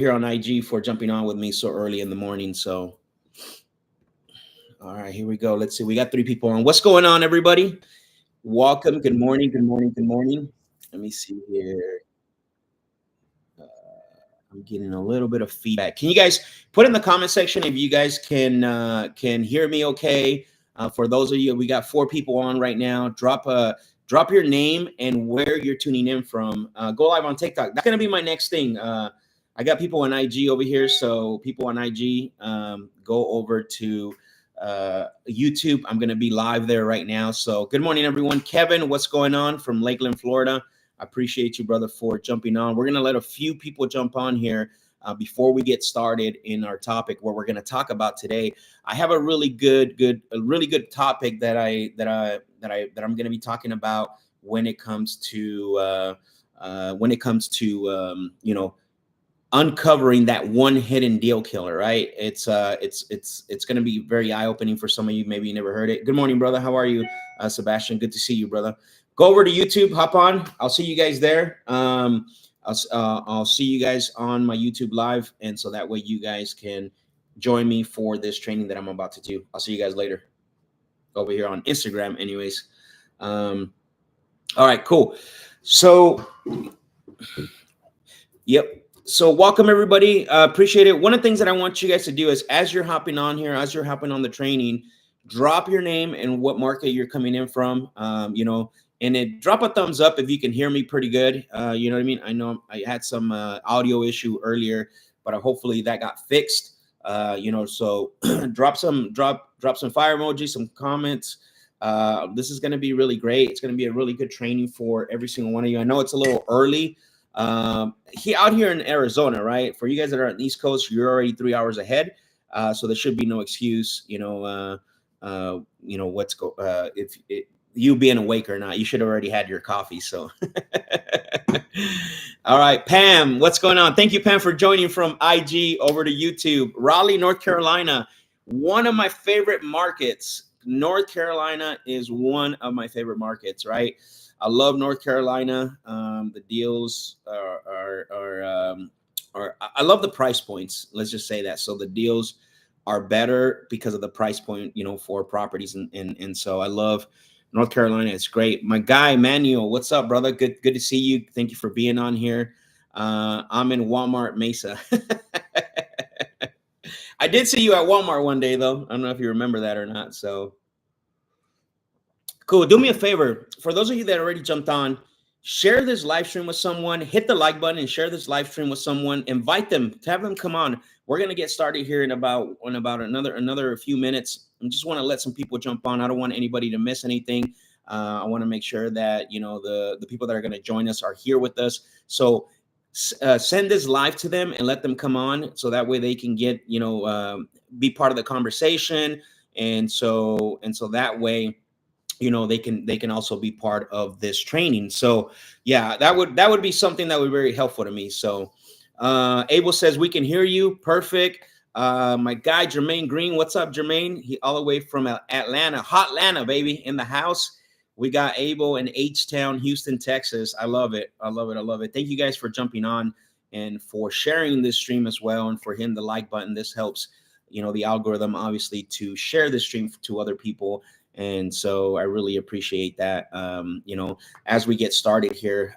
here on IG for jumping on with me so early in the morning. So, all right, here we go. Let's see. We got 3 people on. What's going on, everybody? Welcome. Good morning. Good morning. Good morning. Let me see here. Uh, I'm getting a little bit of feedback. Can you guys put in the comment section if you guys can hear me? Okay. For those of you, we got 4 people on right now. Drop your name and where you're tuning in from. Go live on TikTok. That's gonna be my next thing. I got people on IG over here, so people on IG, go over to YouTube. I'm gonna be live there right now. So good morning, everyone. Kevin, what's going on from Lakeland, Florida? I appreciate you, brother, for jumping on. We're gonna let a few people jump on here before we get started in our topic, where we're gonna talk about today. I have a really good topic that I'm gonna be talking about when it comes to uncovering that one hidden deal killer, right? It's going to be very eye opening for some of you. Maybe you never heard it. Good morning, brother. How are you, Sebastian? Good to see you, brother. Go over to YouTube. Hop on. I'll see you guys there. I'll see you guys on my YouTube live, and so that way you guys can join me for this training that I'm about to do. I'll see you guys later over here on Instagram. Anyways, all right, cool. So, yep. So welcome, everybody. Appreciate it. One of the things that I want you guys to do is, as you're hopping on here, as you're hopping on the training, drop your name and what market you're coming in from, and then drop a thumbs up if you can hear me pretty good. You know what I mean? I know I had some audio issue earlier, but hopefully that got fixed. So drop some fire emojis, some comments. This is going to be really great. It's going to be a really good training for every single one of you. I know it's a little early. Out here in Arizona, right? For you guys that are on the East Coast, you're already 3 hours ahead. So there should be no excuse, if you being awake or not. You should have already had your coffee. So, all right, Pam, what's going on? Thank you, Pam, for joining from IG over to YouTube. Raleigh, North Carolina, one of my favorite markets. North Carolina is one of my favorite markets, right? I love North Carolina. The deals are I love the price points. Let's just say that. So the deals are better because of the price point, for properties. And so I love North Carolina. It's great. My guy, Manuel, what's up, brother? Good to see you. Thank you for being on here. I'm in Walmart Mesa. I did see you at Walmart one day, though. I don't know if you remember that or not. So cool. Do me a favor. For those of you that already jumped on, share this live stream with someone. Hit the like button and share this live stream with someone. Invite them to have them come on. We're gonna get started here in about another few minutes. I just want to let some people jump on. I don't want anybody to miss anything. I want to make sure that the people that are going to join us are here with us. So send this live to them and let them come on, so that way they can get be part of the conversation, and so that way they can also be part of this training. So yeah, that would be something that would be very helpful to me. So Abel says we can hear you. Perfect. My guy Jermaine Green, what's up, Jermaine? He all the way from Atlanta, hot Atlanta, baby, in the house. We got Abel in H-Town, Houston, Texas. I love it. I love it. I love it. Thank you guys for jumping on and for sharing this stream as well, and for hitting the like button. This helps the algorithm, obviously, to share this stream to other people. And so I really appreciate that, as we get started here.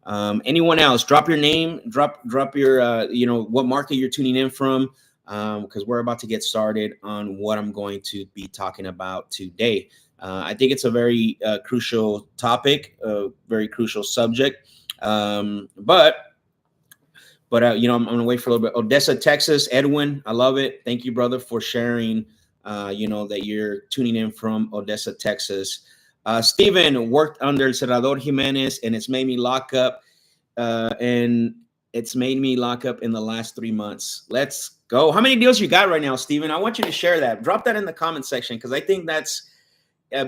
Anyone else, drop your name, drop your, what market you're tuning in from, because we're about to get started on what I'm going to be talking about today. I think it's a very crucial topic, a very crucial subject. But I'm going to wait for a little bit. Odessa, Texas, Edwin, I love it. Thank you, brother, for sharing. That you're tuning in from Odessa, Texas. Steven worked under Senador Jimenez, and it's made me lock up. In the last 3 months. Let's go. How many deals you got right now, Steven? I want you to share that. Drop that in the comment section, because I think that's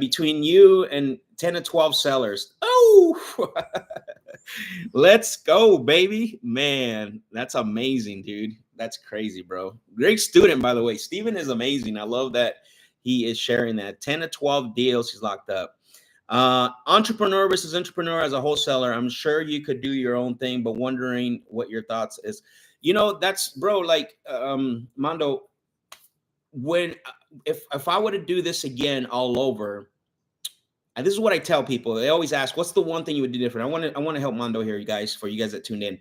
between you and 10 to 12 sellers. Oh, let's go, baby. Man, that's amazing, dude. That's crazy, bro. Great student, by the way. Steven is amazing. I love that he is sharing that. 10 to 12 deals he's locked up. Entrepreneur versus entrepreneur as a wholesaler. I'm sure you could do your own thing, but wondering what your thoughts is. that's, bro, like, Mondo, when if I were to do this again all over, and this is what I tell people. They always ask, "What's the one thing you would do different?" I want to help Mondo here, you guys. For you guys that tuned in,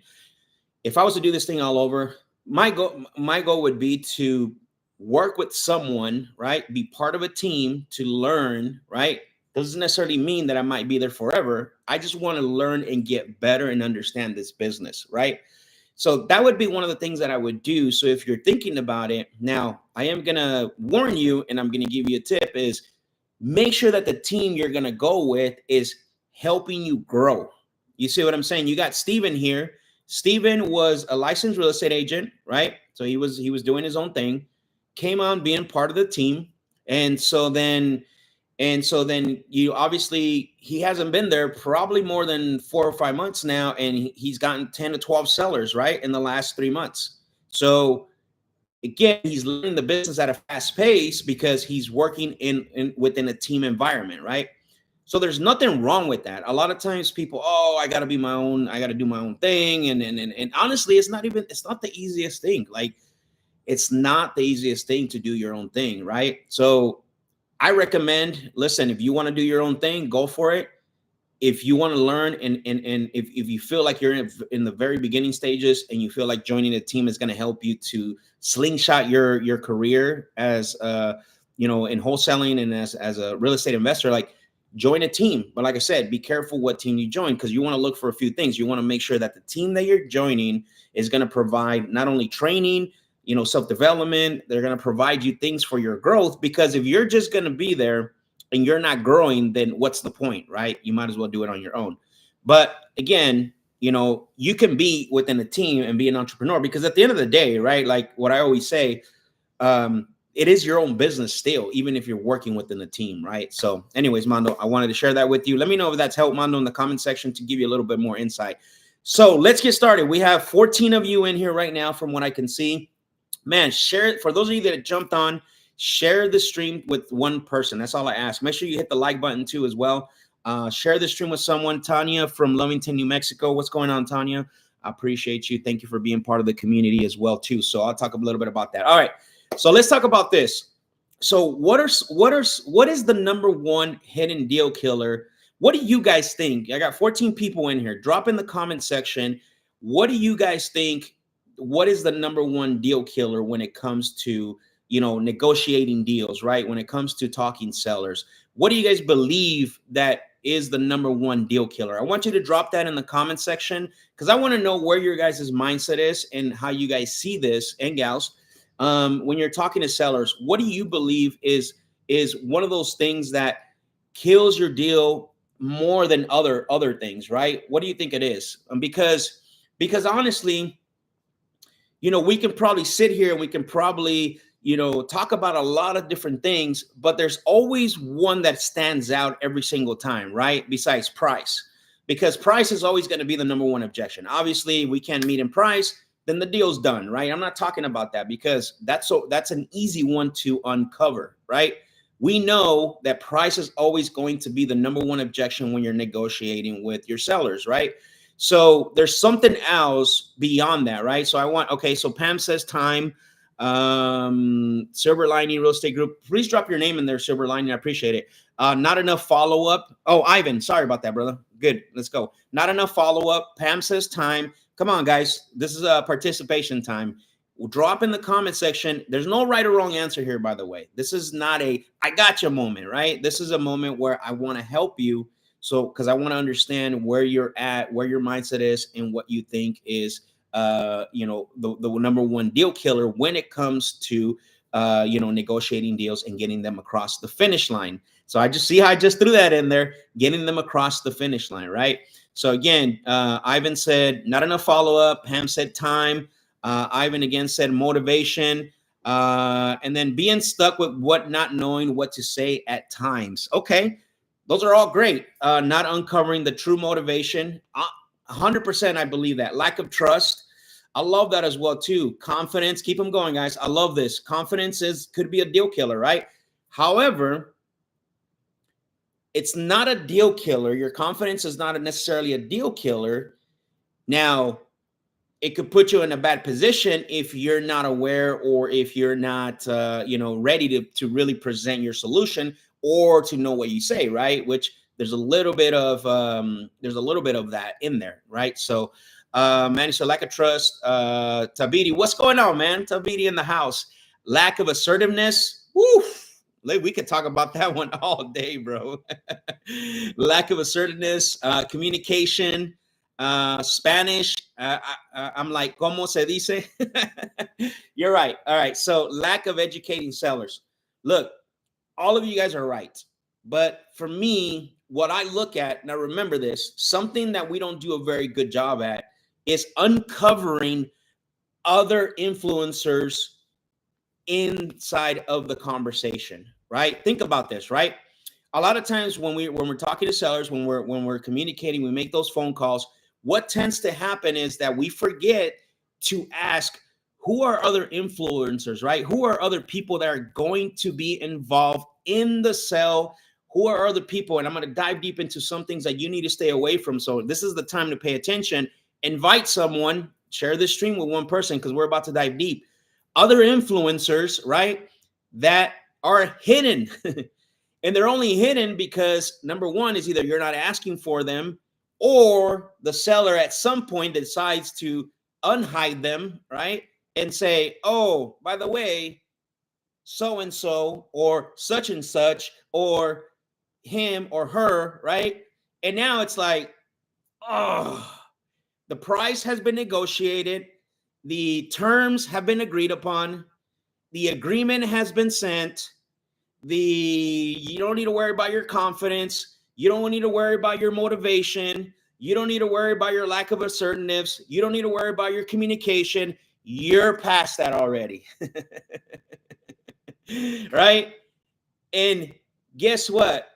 if I was to do this thing all over, my goal would be to work with someone, right? Be part of a team to learn, right? Doesn't necessarily mean that I might be there forever. I just want to learn and get better and understand this business, right? So that would be one of the things that I would do. So if you're thinking about it now, I am going to warn you and I'm going to give you a tip is make sure that the team you're going to go with is helping you grow. You see what I'm saying? You got Steven here. Steven was a licensed real estate agent, right? So he was doing his own thing, came on being part of the team. And so then you obviously he hasn't been there probably more than 4 or 5 months now, and he's gotten 10 to 12 sellers, right, in the last 3 months. So again, he's learning the business at a fast pace because he's working in within a team environment, right? So there's nothing wrong with that. A lot of times people, oh, I got to do my own thing, and honestly, it's not the easiest thing. Like, it's not the easiest thing to do your own thing, right? So I recommend, listen, if you want to do your own thing, go for it. If you want to learn and if you feel like you're in the very beginning stages and you feel like joining a team is going to help you to slingshot your career as in wholesaling and as a real estate investor, like, join a team. But like I said, be careful what team you join, because you want to look for a few things. You want to make sure that the team that you're joining is going to provide not only training, self-development. They're going to provide you things for your growth, because if you're just going to be there and you're not growing, then what's the point, right? You might as well do it on your own. But again, you can be within a team and be an entrepreneur, because at the end of the day, right, like what I always say, it is your own business still, even if you're working within the team, right? So anyways, Mondo, I wanted to share that with you. Let me know if that's helped, Mondo, in the comment section to give you a little bit more insight. So let's get started. We have 14 of you in here right now from what I can see. Man, share it. For those of you that jumped on, share the stream with one person. That's all I ask. Make sure you hit the like button too as well. Share the stream with someone. Tanya from Lovington, New Mexico. What's going on, Tanya? I appreciate you. Thank you for being part of the community as well too. So I'll talk a little bit about that. All right. So let's talk about this. So what is the number one hidden deal killer? What do you guys think? I got 14 people in here. Drop in the comment section. What do you guys think? What is the number one deal killer when it comes to, negotiating deals, right? When it comes to talking sellers, what do you guys believe that is the number one deal killer? I want you to drop that in the comment section, because I want to know where your guys' mindset is and how you guys see this, and gals. When you're talking to sellers, what do you believe is one of those things that kills your deal more than other things, right? What do you think it is? Because honestly, we can probably sit here and we can probably, talk about a lot of different things, but there's always one that stands out every single time, right? Besides price, because price is always going to be the number one objection. Obviously, we can't meet in price, then the deal's done, right? I'm not talking about that, because that's an easy one to uncover, right? We know that price is always going to be the number one objection when you're negotiating with your sellers, right? So there's something else beyond that, right? So Pam says time. Silver Lining Real Estate Group, please drop your name in there, Silver Lining. I appreciate it. Not enough follow-up. Oh, Ivan, sorry about that, brother. Good, let's go. Not enough follow-up. Pam says time. Come on, guys. This is a participation time. We'll drop in the comment section. There's no right or wrong answer here, by the way. This is not a I gotcha moment, right? This is a moment where I want to help you. So, because I want to understand where you're at, where your mindset is, and what you think is, the number one deal killer when it comes to, negotiating deals and getting them across the finish line. So I just see how I just threw that in there, getting them across the finish line, right? So again, Ivan said not enough follow-up. Pam said time. Ivan again said motivation. And then being stuck with not knowing what to say at times. Okay. Those are all great. Not uncovering the true motivation. 100%, I believe that. Lack of trust. I love that as well, too. Confidence. Keep them going, guys. I love this. Confidence could be a deal killer, right? However, it's not a deal killer. Your confidence is not necessarily a deal killer. Now, it could put you in a bad position if you're not aware, or if you're not ready to really present your solution, or to know what you say, right? Which there's a little bit of that in there, right? So man, so lack of trust. Tabidi, what's going on, man? Tabidi in the house. Lack of assertiveness. Woof. We could talk about that one all day, bro. Lack of assertiveness, communication, Spanish. I'm like, ¿cómo se dice? You're right. All right. So lack of educating sellers. Look, all of you guys are right. But for me, what I look at, now remember this, something that we don't do a very good job at is uncovering other influencers inside of the conversation, right? Think about this, right? A lot of times when we're talking to sellers, when we're communicating, we make those phone calls, what tends to happen is that we forget to ask, who are other influencers, right? Who are other people that are going to be involved in the sale? Who are other people? And I'm going to dive deep into some things that you need to stay away from. So this is the time to pay attention. Invite someone, share this stream with one person, because we're about to dive deep. Other influencers, right, that are hidden. And they're only hidden because, number one, is either you're not asking for them, or the seller at some point decides to unhide them, right? And say, oh, by the way, so-and-so, or such and such, or him or her, right? And now it's like, oh, the price has been negotiated. The terms have been agreed upon. The agreement has been sent. You don't need to worry about your confidence. You don't need to worry about your motivation. You don't need to worry about your lack of assertiveness. You don't need to worry about your communication. You're past that already. Right? And guess what?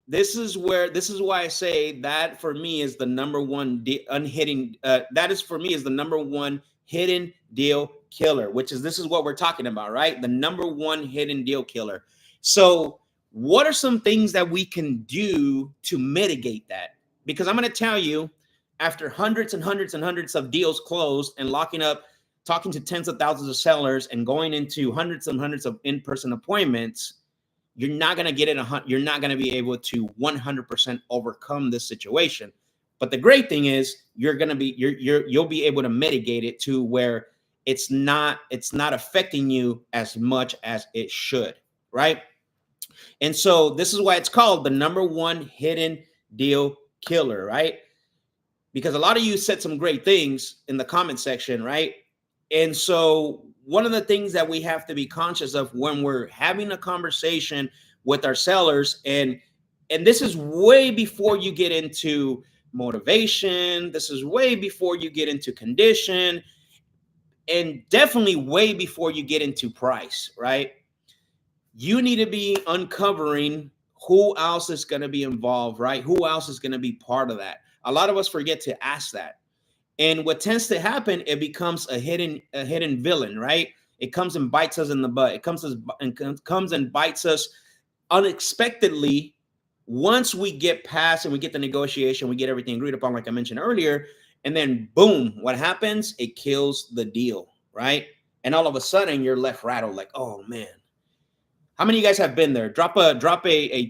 This is why I say that for me is the number one that is for me is the number one hidden deal killer, this is what we're talking about, right? The number one hidden deal killer. So what are some things that we can do to mitigate that? Because I'm going to tell you, after hundreds and hundreds and hundreds of deals closed and locking up, talking to tens of thousands of sellers and going into hundreds and hundreds of in-person appointments, you're not going to get it. You're not going to be able to 100% overcome this situation. But the great thing is you'll be able to mitigate it to where it's not affecting you as much as it should, right? And so this is why it's called the number one hidden deal killer, right? Because a lot of you said some great things in the comment section, right? And so one of the things that we have to be conscious of when we're having a conversation with our sellers, and this is way before you get into motivation, this is way before you get into condition, and definitely way before you get into price, right? You need to be uncovering who else is going to be involved, right? Who else is going to be part of that? A lot of us forget to ask that. And what tends to happen, it becomes a hidden villain, right? It comes and bites us in the butt. It comes and bites us unexpectedly. Once we get past and we get the negotiation, we get everything agreed upon, like I mentioned earlier, and then boom, what happens? It kills the deal, right? And all of a sudden you're left rattled, like, oh man. How many of you guys have been there? Drop a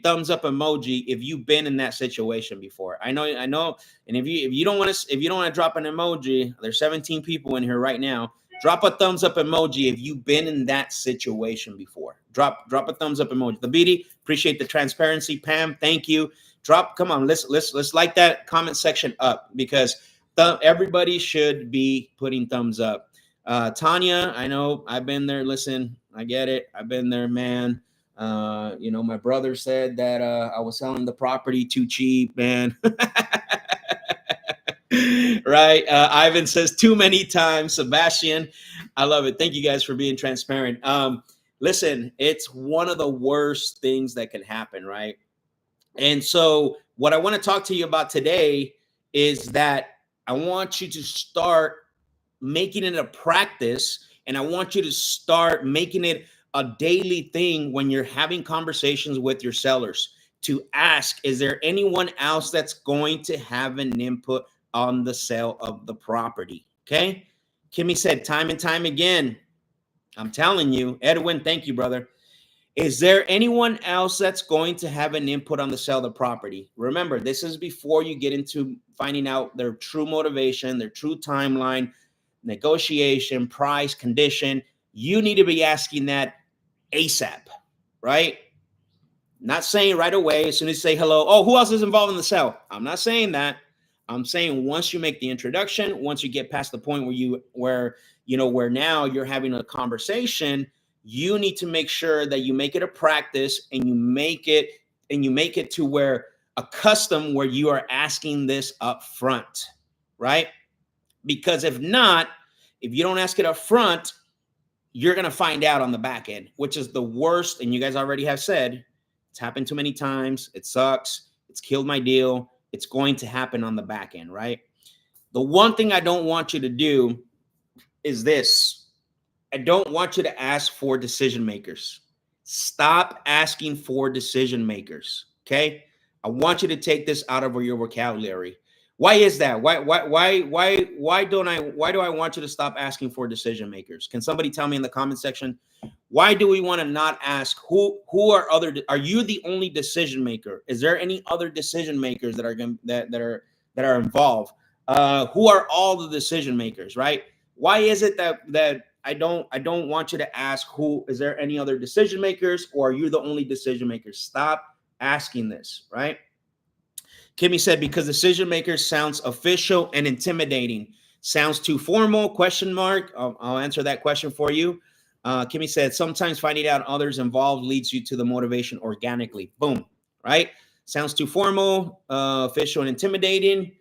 thumbs up emoji if you've been in that situation before. I know. And if you don't want to drop an emoji, there's 17 people in here right now. Drop a thumbs up emoji if you've been in that situation before. Drop a thumbs up emoji. The BD, appreciate the transparency. Pam, thank you. Come on, let's light that comment section up, because everybody should be putting thumbs up. Tanya, I know I've been there. Listen, I get it. I've been there, man. My brother said that I was selling the property too cheap, man. Right. Ivan says too many times. Sebastian, I love it. Thank you guys for being transparent. Listen, it's one of the worst things that can happen, right? And so what I want to talk to you about today is that I want you to start making it a practice, and I want you to start making it a daily thing when you're having conversations with your sellers, to ask, is there anyone else that's going to have an input on the sale of the property? Okay. Kimmy said time and time again. I'm telling you, Edwin, thank you, brother. Is there anyone else that's going to have an input on the sale of the property? Remember, this is before you get into finding out their true motivation, their true timeline, negotiation, price, condition. You need to be asking that ASAP, right? Not saying right away as soon as you say hello. Oh, who else is involved in the sale? I'm not saying that. I'm saying once you make the introduction, once you get past the point where now you're having a conversation, you need to make sure that you make it a practice and you make it to where a custom where you are asking this up front, right? Because if not, if you don't ask it up front, you're going to find out on the back end, which is the worst. And you guys already have said, it's happened too many times. It sucks. It's killed my deal. It's going to happen on the back end, right? The one thing I don't want you to do is this. I don't want you to ask for decision makers. Stop asking for decision makers, okay? I want you to take this out of your vocabulary. Why is that? Why do I want you to stop asking for decision makers? Can somebody tell me in the comment section? Why do we want to not ask who are you the only decision maker? Is there any other decision makers that are involved? Who are all the decision makers, right? Why is it that I don't want you to ask who is there any other decision makers, or are you the only decision maker? Stop asking this, right? Kimmy said, because decision makers sounds official and intimidating. Sounds too formal, question mark. I'll answer that question for you. Kimmy said, sometimes finding out others involved leads you to the motivation organically. Boom, right? Sounds too formal, official and intimidating.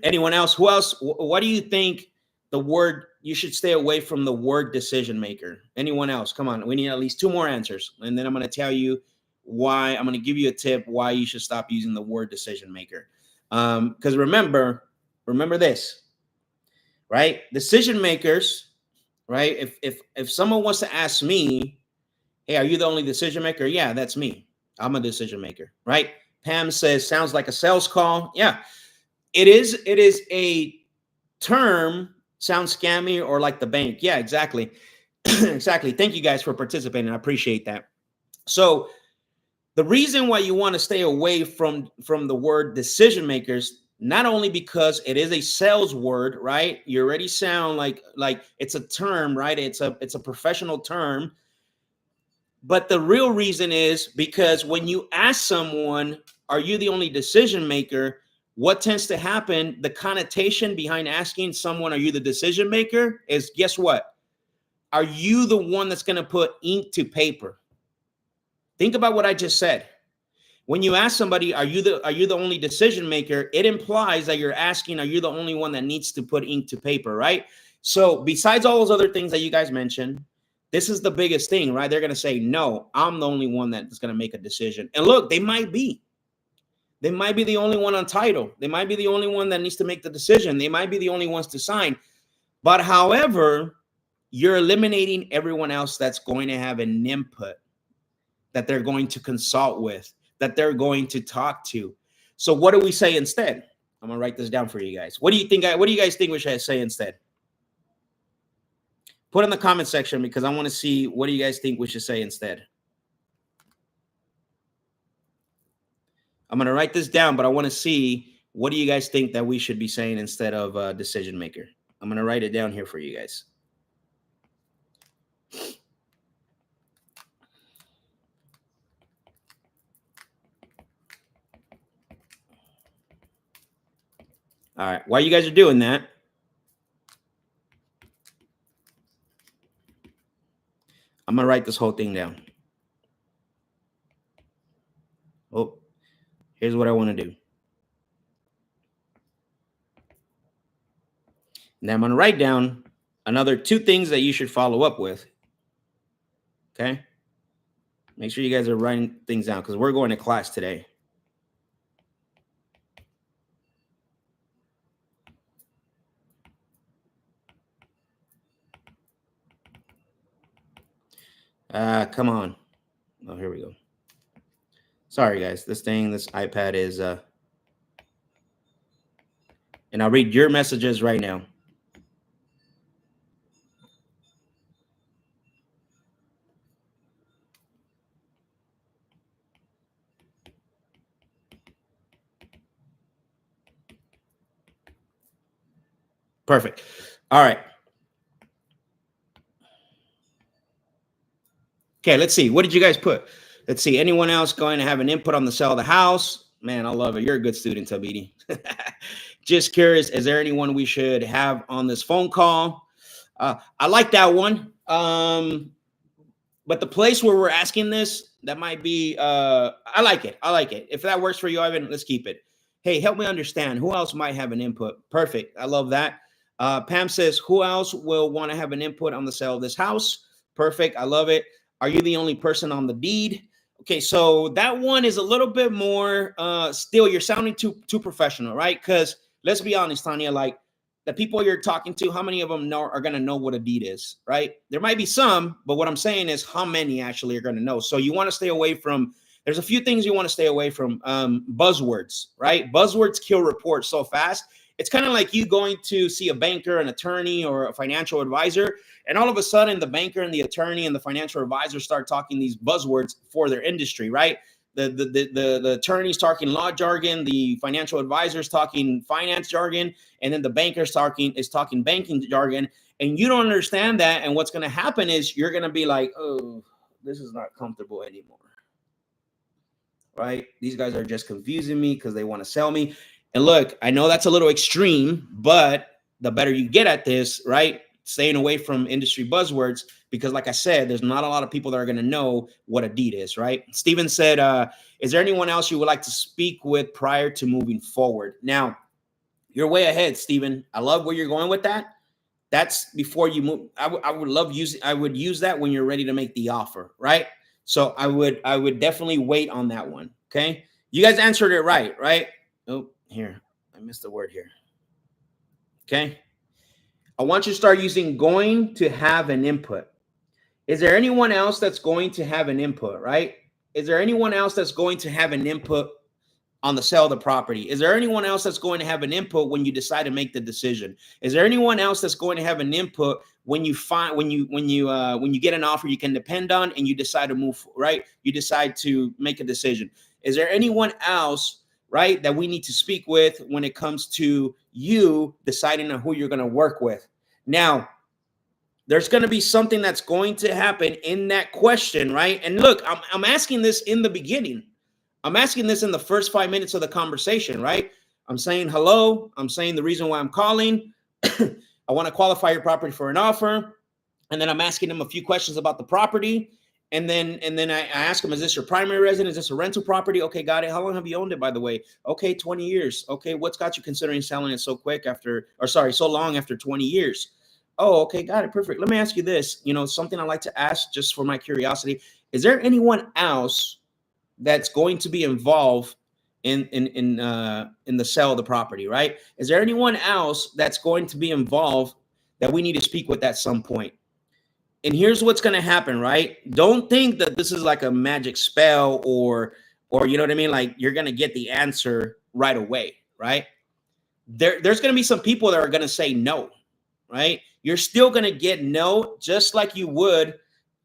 Anyone else? Who else? What do you think the word, you should stay away from the word decision maker? Anyone else? Come on, we need at least 2 more answers. And then I'm going to tell you why, I'm going to give you a tip why you should stop using the word decision maker. Because remember this, right? Decision makers, right? If someone wants to ask me, hey, are you the only decision maker? Yeah, that's me. I'm a decision maker, right? Pam says, sounds like a sales call. Yeah, it is a term, sounds scammy or like the bank. Yeah, exactly. Exactly. Thank you guys for participating. I appreciate that. So the reason why you want to stay away from the word decision makers, not only because it is a sales word, right? You already sound like it's a term, right? It's a professional term. But the real reason is because when you ask someone, are you the only decision maker? What tends to happen, the connotation behind asking someone, are you the decision maker, is guess what? Are you the one that's going to put ink to paper? Think about what I just said. When you ask somebody, are you the only decision maker? It implies that you're asking, are you the only one that needs to put ink to paper, right? So besides all those other things that you guys mentioned, this is the biggest thing, right? They're going to say, no, I'm the only one that's going to make a decision. And look, they might be. They might be the only one on title. They might be the only one that needs to make the decision. They might be the only ones to sign. But however, you're eliminating everyone else that's going to have an input, that they're going to consult with, that they're going to talk to. So what do we say instead? I'm going to write this down for you guys. What do you guys think we should say instead? Put in the comment section because I want to see what do you guys think we should say instead. I'm going to write this down, but I want to see what do you guys think that we should be saying instead of decision maker. I'm going to write it down here for you guys. All right. While you guys are doing that, I'm going to write this whole thing down. Oh, here's what I want to do. Now I'm going to write down another 2 things that you should follow up with. Okay. Make sure you guys are writing things down because we're going to class today. Come on. Oh, here we go. Sorry, guys. This iPad is, and And I'll read your messages right now. Perfect. All right. Okay, let's see. What did you guys put? Let's see. Anyone else going to have an input on the sale of the house? Man, I love it. You're a good student, Tabidi. Just curious, is there anyone we should have on this phone call? I like that one. But the place where we're asking this, that might be, I like it. I like it. If that works for you, Ivan, let's keep it. Hey, help me understand. Who else might have an input? Perfect. I love that. Pam says, who else will want to have an input on the sale of this house? Perfect. I love it. Are you the only person on the deed? Okay, so that one is a little bit more, still you're sounding too professional, right? Because let's be honest, Tanya, like the people you're talking to, how many of them are going to know what a deed is, right? There might be some, but what I'm saying is how many actually are going to know. So you want to stay away from, there's a few things you want to stay away from. Buzzwords, right? Buzzwords kill reports so fast. It's kind of like you going to see a banker, an attorney, or a financial advisor, and all of a sudden the banker and the attorney and the financial advisor start talking these buzzwords for their industry, right? The attorneys talking law jargon, the financial advisors talking finance jargon, and then the bankers talking banking jargon, and you don't understand that. And what's going to happen is you're going to be like, oh, this is not comfortable anymore, right? These guys are just confusing me because they want to sell me. And look, I know that's a little extreme, but the better you get at this, right? Staying away from industry buzzwords, because like I said, there's not a lot of people that are going to know what a deed is, right? Steven said, is there anyone else you would like to speak with prior to moving forward? Now, you're way ahead, Steven. I love where you're going with that. That's before you move. I would use that when you're ready to make the offer, right? So I would definitely wait on that one. Okay. You guys answered it right? Oh, here. I missed the word here. Okay. I want you to start using going to have an input. Is there anyone else that's going to have an input, right? Is there anyone else that's going to have an input on the sale of the property? Is there anyone else that's going to have an input when you decide to make the decision? Is there anyone else that's going to have an input when you get an offer you can depend on and you decide to move, right? You decide to make a decision. Is there anyone else, right, that we need to speak with when it comes to you deciding on who you're going to work with? Now, there's going to be something that's going to happen in that question, right? And look, I'm asking this in the beginning. I'm asking this in the first 5 minutes of the conversation, right? I'm saying hello. I'm saying the reason why I'm calling. I want to qualify your property for an offer. And then I'm asking them a few questions about the property. And then I ask them, is this your primary residence? Is this a rental property? Okay, got it. How long have you owned it, by the way? Okay, 20 years. Okay, what's got you considering selling it so long after 20 years? Oh, okay, got it. Perfect. Let me ask you this. Something I like to ask just for my curiosity. Is there anyone else that's going to be involved in the sale of the property, right? Is there anyone else that's going to be involved that we need to speak with at some point? And here's what's going to happen, right? Don't think that this is like a magic spell or you know what I mean? Like you're going to get the answer right away, right? There's going to be some people that are going to say no, right? You're still going to get no, just like you would,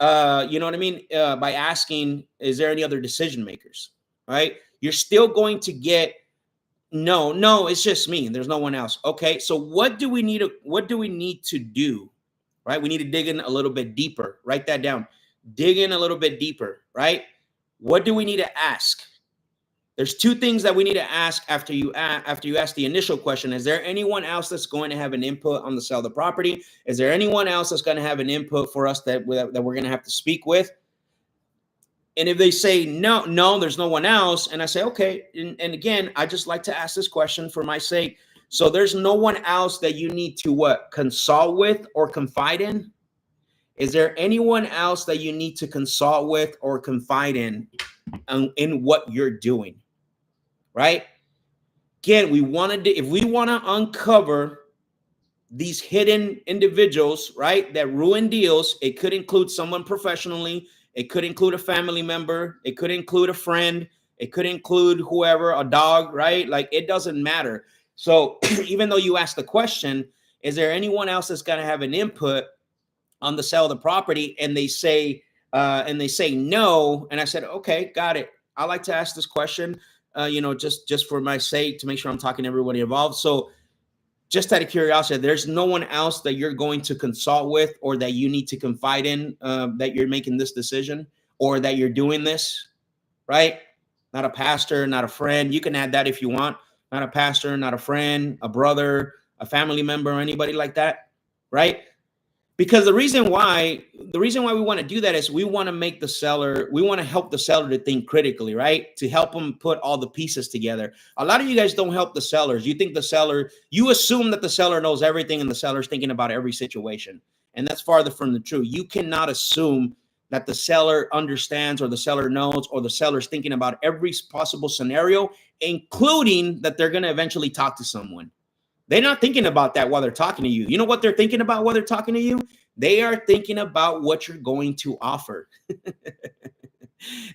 you know what I mean? By asking, is there any other decision makers, right? You're still going to get no, it's just me. There's no one else. Okay. So what do we need to do? Right? We need to dig in a little bit deeper. Write that down. Dig in a little bit deeper, right? What do we need to ask? There's two things that we need to ask after you ask the initial question. Is there anyone else that's going to have an input on the sale of the property? Is there anyone else that's going to have an input for us that we're going to have to speak with? And if they say no, there's no one else, and I say, okay, and again, I just like to ask this question for my sake. So there's no one else that you need to consult with or confide in? Is there anyone else that you need to consult with or confide in what you're doing? Right? Again, if we want to uncover these hidden individuals, right, that ruin deals, it could include someone professionally, it could include a family member, it could include a friend, it could include whoever, a dog, right? Like it doesn't matter. So even though you ask the question, is there anyone else that's going to have an input on the sale of the property? And they say no. And I said, okay, got it. I like to ask this question, just for my sake, to make sure I'm talking to everybody involved. So just out of curiosity, there's no one else that you're going to consult with or that you need to confide in, that you're making this decision or that you're doing this, right? Not a pastor, not a friend. You can add that if you want. Not a pastor, not a friend, a brother, a family member, or anybody like that, right? Because the reason why we want to do that is we want to help the seller to think critically, right? To help them put all the pieces together. A lot of you guys don't help the sellers. You assume that the seller knows everything and the seller's thinking about every situation. And that's farther from the truth. You cannot assume that the seller understands or the seller knows or the seller's thinking about every possible scenario, including that they're going to eventually talk to someone. They're not thinking about that while they're talking to you. You know what they're thinking about while they're talking to you? They are thinking about what you're going to offer.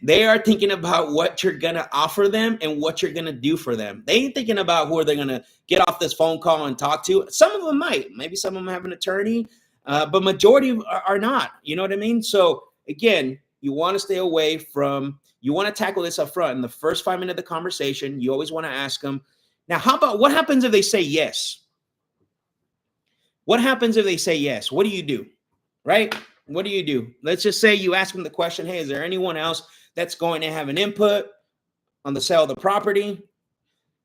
They are thinking about what you're going to offer them and what you're going to do for them. They ain't thinking about who are they going to get off this phone call and talk to. Some of them might. Maybe some of them have an attorney, but majority are not. You know what I mean? So again, you want to stay away from, you want to tackle this up front. In the first 5 minutes of the conversation, you always want to ask them, now, what happens if they say yes? What happens if they say yes? What do you do? Right? What do you do? Let's just say you ask them the question, hey, is there anyone else that's going to have an input on the sale of the property?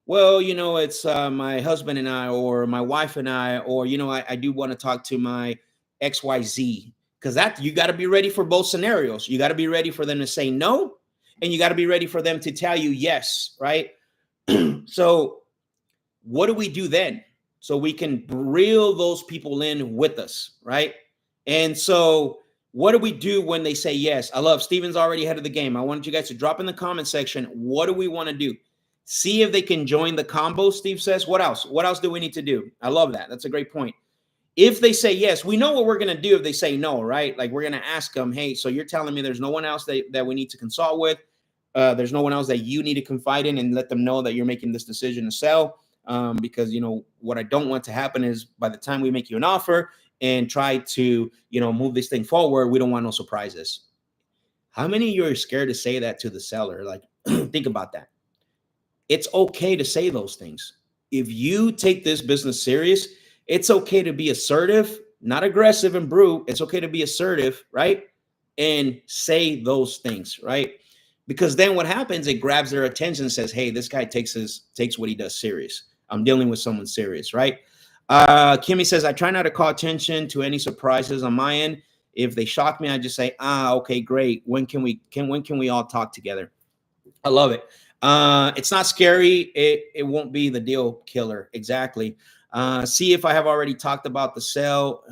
Well, it's my husband and I, or my wife and I, or, I do want to talk to my XYZ, because you got to be ready for both scenarios. You got to be ready for them to say no, and you got to be ready for them to tell you yes, right? So what do we do then? So we can reel those people in with us, right? And so what do we do when they say yes? I love Steven's already ahead of the game. I wanted you guys to drop in the comment section. What do we want to do? See if they can join the combo, Steve says. What else? What else do we need to do? I love that. That's a great point. If they say yes, we know what we're going to do if they say no, right? Like we're going to ask them, hey, so you're telling me there's no one else that we need to consult with. There's no one else that you need to confide in, and let them know that you're making this decision to sell. Because, what I don't want to happen is by the time we make you an offer and try to, move this thing forward, we don't want no surprises. How many of you are scared to say that to the seller? Like, think about that. It's okay to say those things. If you take this business serious, it's okay to be assertive, not aggressive and brute. It's okay to be assertive, right? And say those things, right? Because then what happens, it grabs their attention and says, hey, this guy takes what he does serious. I'm dealing with someone serious, right? Kimmy says, I try not to call attention to any surprises on my end. If they shock me, I just say, okay, great. When can we all talk together? I love it. It's not scary. It won't be the deal killer. Exactly. See if I have already talked about the sale.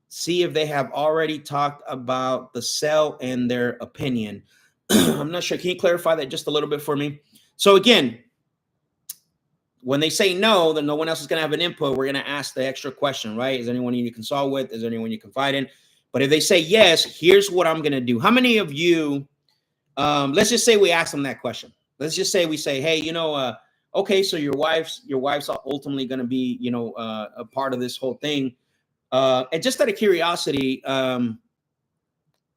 See if they have already talked about the sale and their opinion. I'm not sure. Can you clarify that just a little bit for me? So again, when they say no, then no one else is going to have an input. We're going to ask the extra question, right? Is there anyone you consult with? Is there anyone you confide in? But if they say yes, here's what I'm going to do. How many of you, let's just say we ask them that question. Let's just say we say, hey, okay, so your wife's ultimately going to be, a part of this whole thing. And just out of curiosity,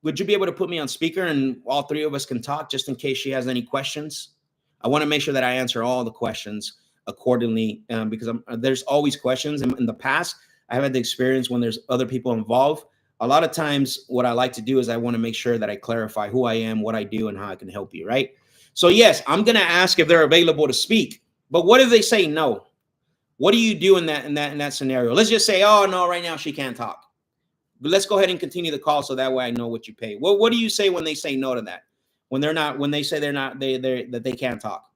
would you be able to put me on speaker and all three of us can talk just in case she has any questions? I want to make sure that I answer all the questions accordingly, because there's always questions. In the past, I have had the experience when there's other people involved. A lot of times what I like to do is I want to make sure that I clarify who I am, what I do, and how I can help you, right? So yes, I'm going to ask if they're available to speak. But what if they say no? What do you do in that scenario? Let's just say, oh, no, right now she can't talk. But let's go ahead and continue the call so that way I know what you pay. Well, what do you say when they say no to that? When they say that they can't talk?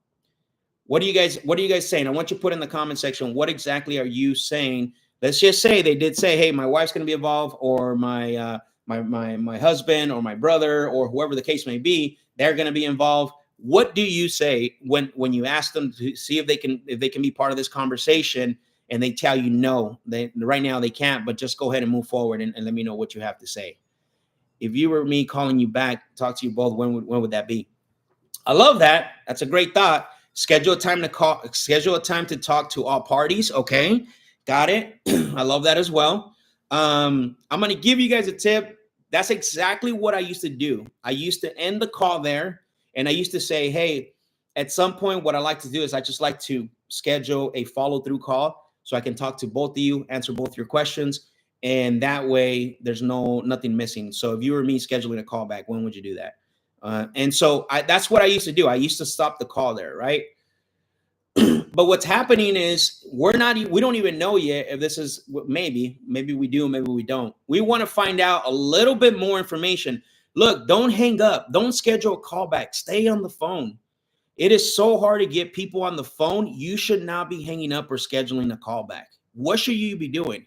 What are you guys saying? I want you to put in the comment section, what exactly are you saying? Let's just say they did say, hey, my wife's going to be involved, or my husband or my brother or whoever the case may be, they're going to be involved. What do you say when you ask them to see if they can be part of this conversation and they tell you no, right now they can't, but just go ahead and move forward and let me know what you have to say? If you were me calling you back, talk to you both, when would that be? I love that. That's a great thought. Schedule a time to call, schedule a time to talk to all parties. Okay, got it. I love that as well. I'm going to give you guys a tip. That's exactly what I used to do. I used to end the call there, and I used to say, hey, at some point, what I like to do is I just like to schedule a follow-through call so I can talk to both of you, answer both your questions, and that way there's nothing missing. So if you were me scheduling a call back, when would you do that? And so that's what I used to do. I used to stop the call there, right? But what's happening is we don't even know yet if this is, maybe we do, maybe we don't. We want to find out a little bit more information. Look, don't hang up. Don't schedule a call back. Stay on the phone. It is so hard to get people on the phone. You should not be hanging up or scheduling a call back. What should you be doing?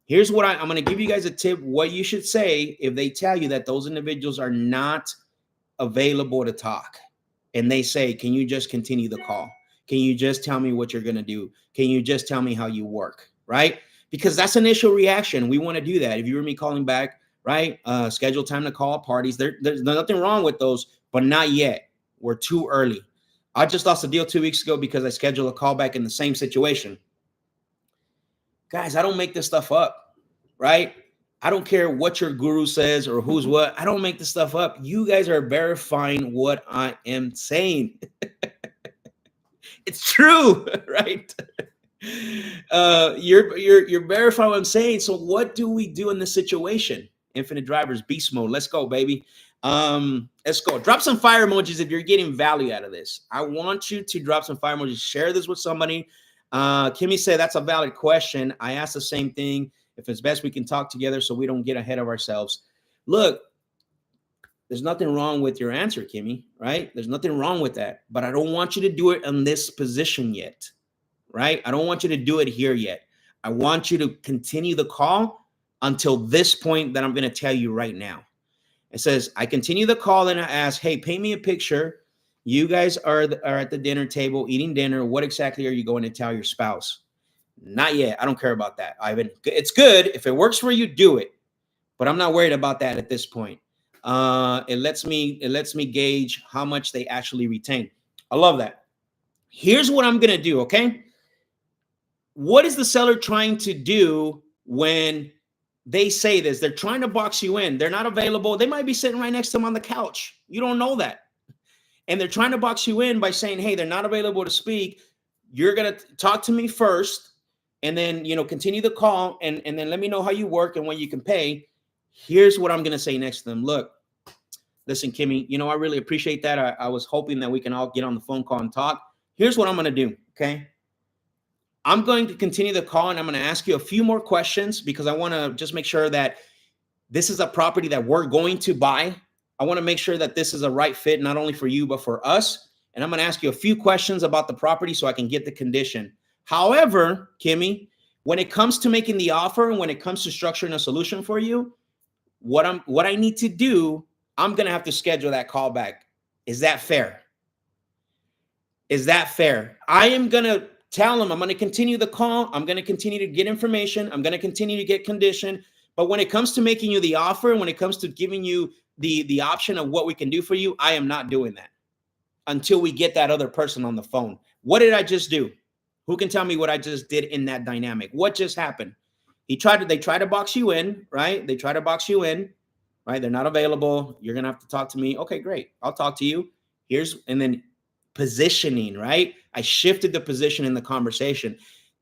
Here's what I'm going to give you guys a tip. What you should say if they tell you that those individuals are not available to talk. And they say, can you just continue the call? Can you just tell me what you're going to do? Can you just tell me how you work? Right? Because that's initial reaction. We want to do that. If you were me calling back, right? Schedule time to call parties. There's nothing wrong with those, but not yet. We're too early. I just lost a deal 2 weeks ago because I scheduled a call back in the same situation. Guys, I don't make this stuff up, right? I don't care what your guru says or who's what. I don't make this stuff up. You guys are verifying what I am saying. It's true, right? You're verifying what I'm saying. So what do we do in this situation? Infinite Drivers, beast mode. Let's go, baby. Let's go. Drop some fire emojis if you're getting value out of this. I want you to drop some fire emojis. Share this with somebody. Kimmy said that's a valid question. I asked the same thing. If it's best, we can talk together so we don't get ahead of ourselves. Look, there's nothing wrong with your answer, Kimmy, right? There's nothing wrong with that. But I don't want you to do it in this position yet, right? I don't want you to do it here yet. I want you to continue the call until this point that I'm going to tell you right now. It says, I continue the call and I ask, hey, paint me a picture. You guys are at the dinner table eating dinner. What exactly are you going to tell your spouse? Not yet. I don't care about that, Ivan. It's good. If it works for you, do it. But I'm not worried about that at this point. It lets me gauge how much they actually retain. I love that. Here's what I'm going to do, okay? What is the seller trying to do when they say this? They're trying to box you in. They're not available. They might be sitting right next to them on the couch. You don't know that. And they're trying to box you in by saying, hey, they're not available to speak. You're going to talk to me first and then, continue the call and then let me know how you work and when you can pay. Here's what I'm going to say next to them. Look, listen, Kimmy, I really appreciate that. I was hoping that we can all get on the phone call and talk. Here's what I'm going to do, okay? I'm going to continue the call and I'm going to ask you a few more questions because I want to just make sure that this is a property that we're going to buy. I want to make sure that this is a right fit, not only for you, but for us. And I'm going to ask you a few questions about the property so I can get the condition. However, Kimmy, when it comes to making the offer and when it comes to structuring a solution for you, what I need to do, I'm going to have to schedule that call back. Is that fair? Is that fair? I am going to tell them I'm going to continue the call. I'm going to continue to get information. I'm going to continue to get condition. But when it comes to making you the offer, and when it comes to giving you the option of what we can do for you, I am not doing that until we get that other person on the phone. What did I just do? Who can tell me what I just did in that dynamic? What just happened? They try to box you in, right? They try to box you in, right? They're not available. You're going to have to talk to me. Okay, great. I'll talk to you. And then positioning, right? I shifted the position in the conversation.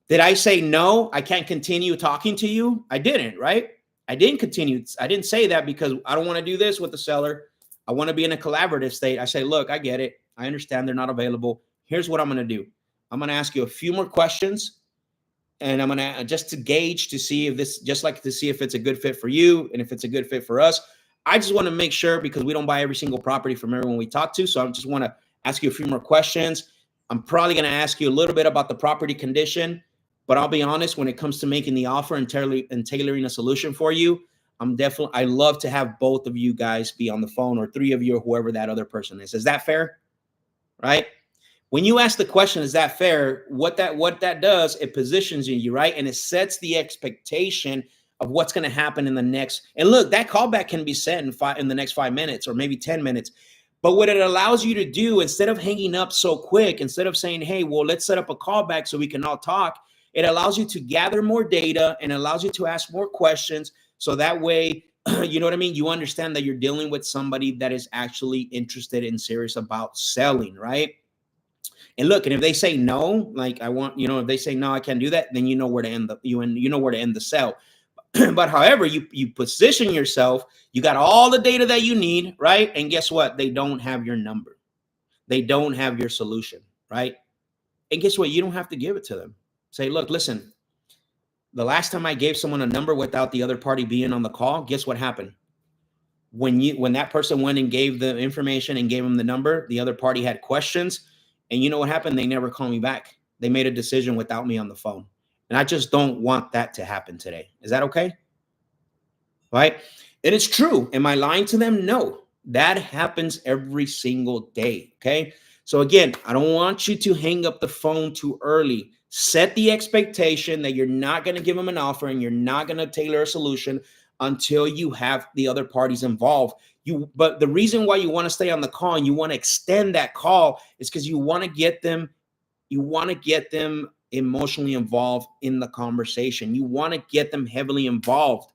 Did I say, no, I can't continue talking to you? I didn't, right? I didn't continue. I didn't say that because I don't want to do this with the seller. I want to be in a collaborative state. I say, look, I get it. I understand they're not available. Here's what I'm going to do. I'm going to ask you a few more questions. And I'm going to just to gauge to see if it's a good fit for you and if it's a good fit for us. I just want to make sure because we don't buy every single property from everyone we talk to. So I just want to ask you a few more questions. I'm probably going to ask you a little bit about the property condition, but I'll be honest, when it comes to making the offer and tailoring a solution for you, I love to have both of you guys be on the phone or three of you or whoever that other person is. Is that fair? Right? When you ask the question, is that fair? What that does, it positions you, right? And it sets the expectation of what's going to happen in the next. And look, that callback can be set in the next 5 minutes or maybe 10 minutes. But what it allows you to do, instead of hanging up so quick, instead of saying, hey, well, let's set up a call back so we can all talk, it allows you to gather more data and allows you to ask more questions. So that way, you know what I mean? You understand that you're dealing with somebody that is actually interested and serious about selling, right? And look, and if they say no, like I want, if they say no, I can't do that, then you know where to end you know where to end the sell. But however, you position yourself, you got all the data that you need, right? And guess what? They don't have your number. They don't have your solution, right? And guess what? You don't have to give it to them. Say, look, listen, the last time I gave someone a number without the other party being on the call, guess what happened? When that person went and gave the information and gave them the number, the other party had questions. And you know what happened? They never called me back. They made a decision without me on the phone. And I just don't want that to happen today. Is that okay? Right? And it's true. Am I lying to them? No. That happens every single day. Okay. So again, I don't want you to hang up the phone too early. Set the expectation that you're not going to give them an offer and you're not going to tailor a solution until you have the other parties involved. But the reason why you want to stay on the call and you want to extend that call is because you want to get them emotionally involved in the conversation. You want to get them heavily involved.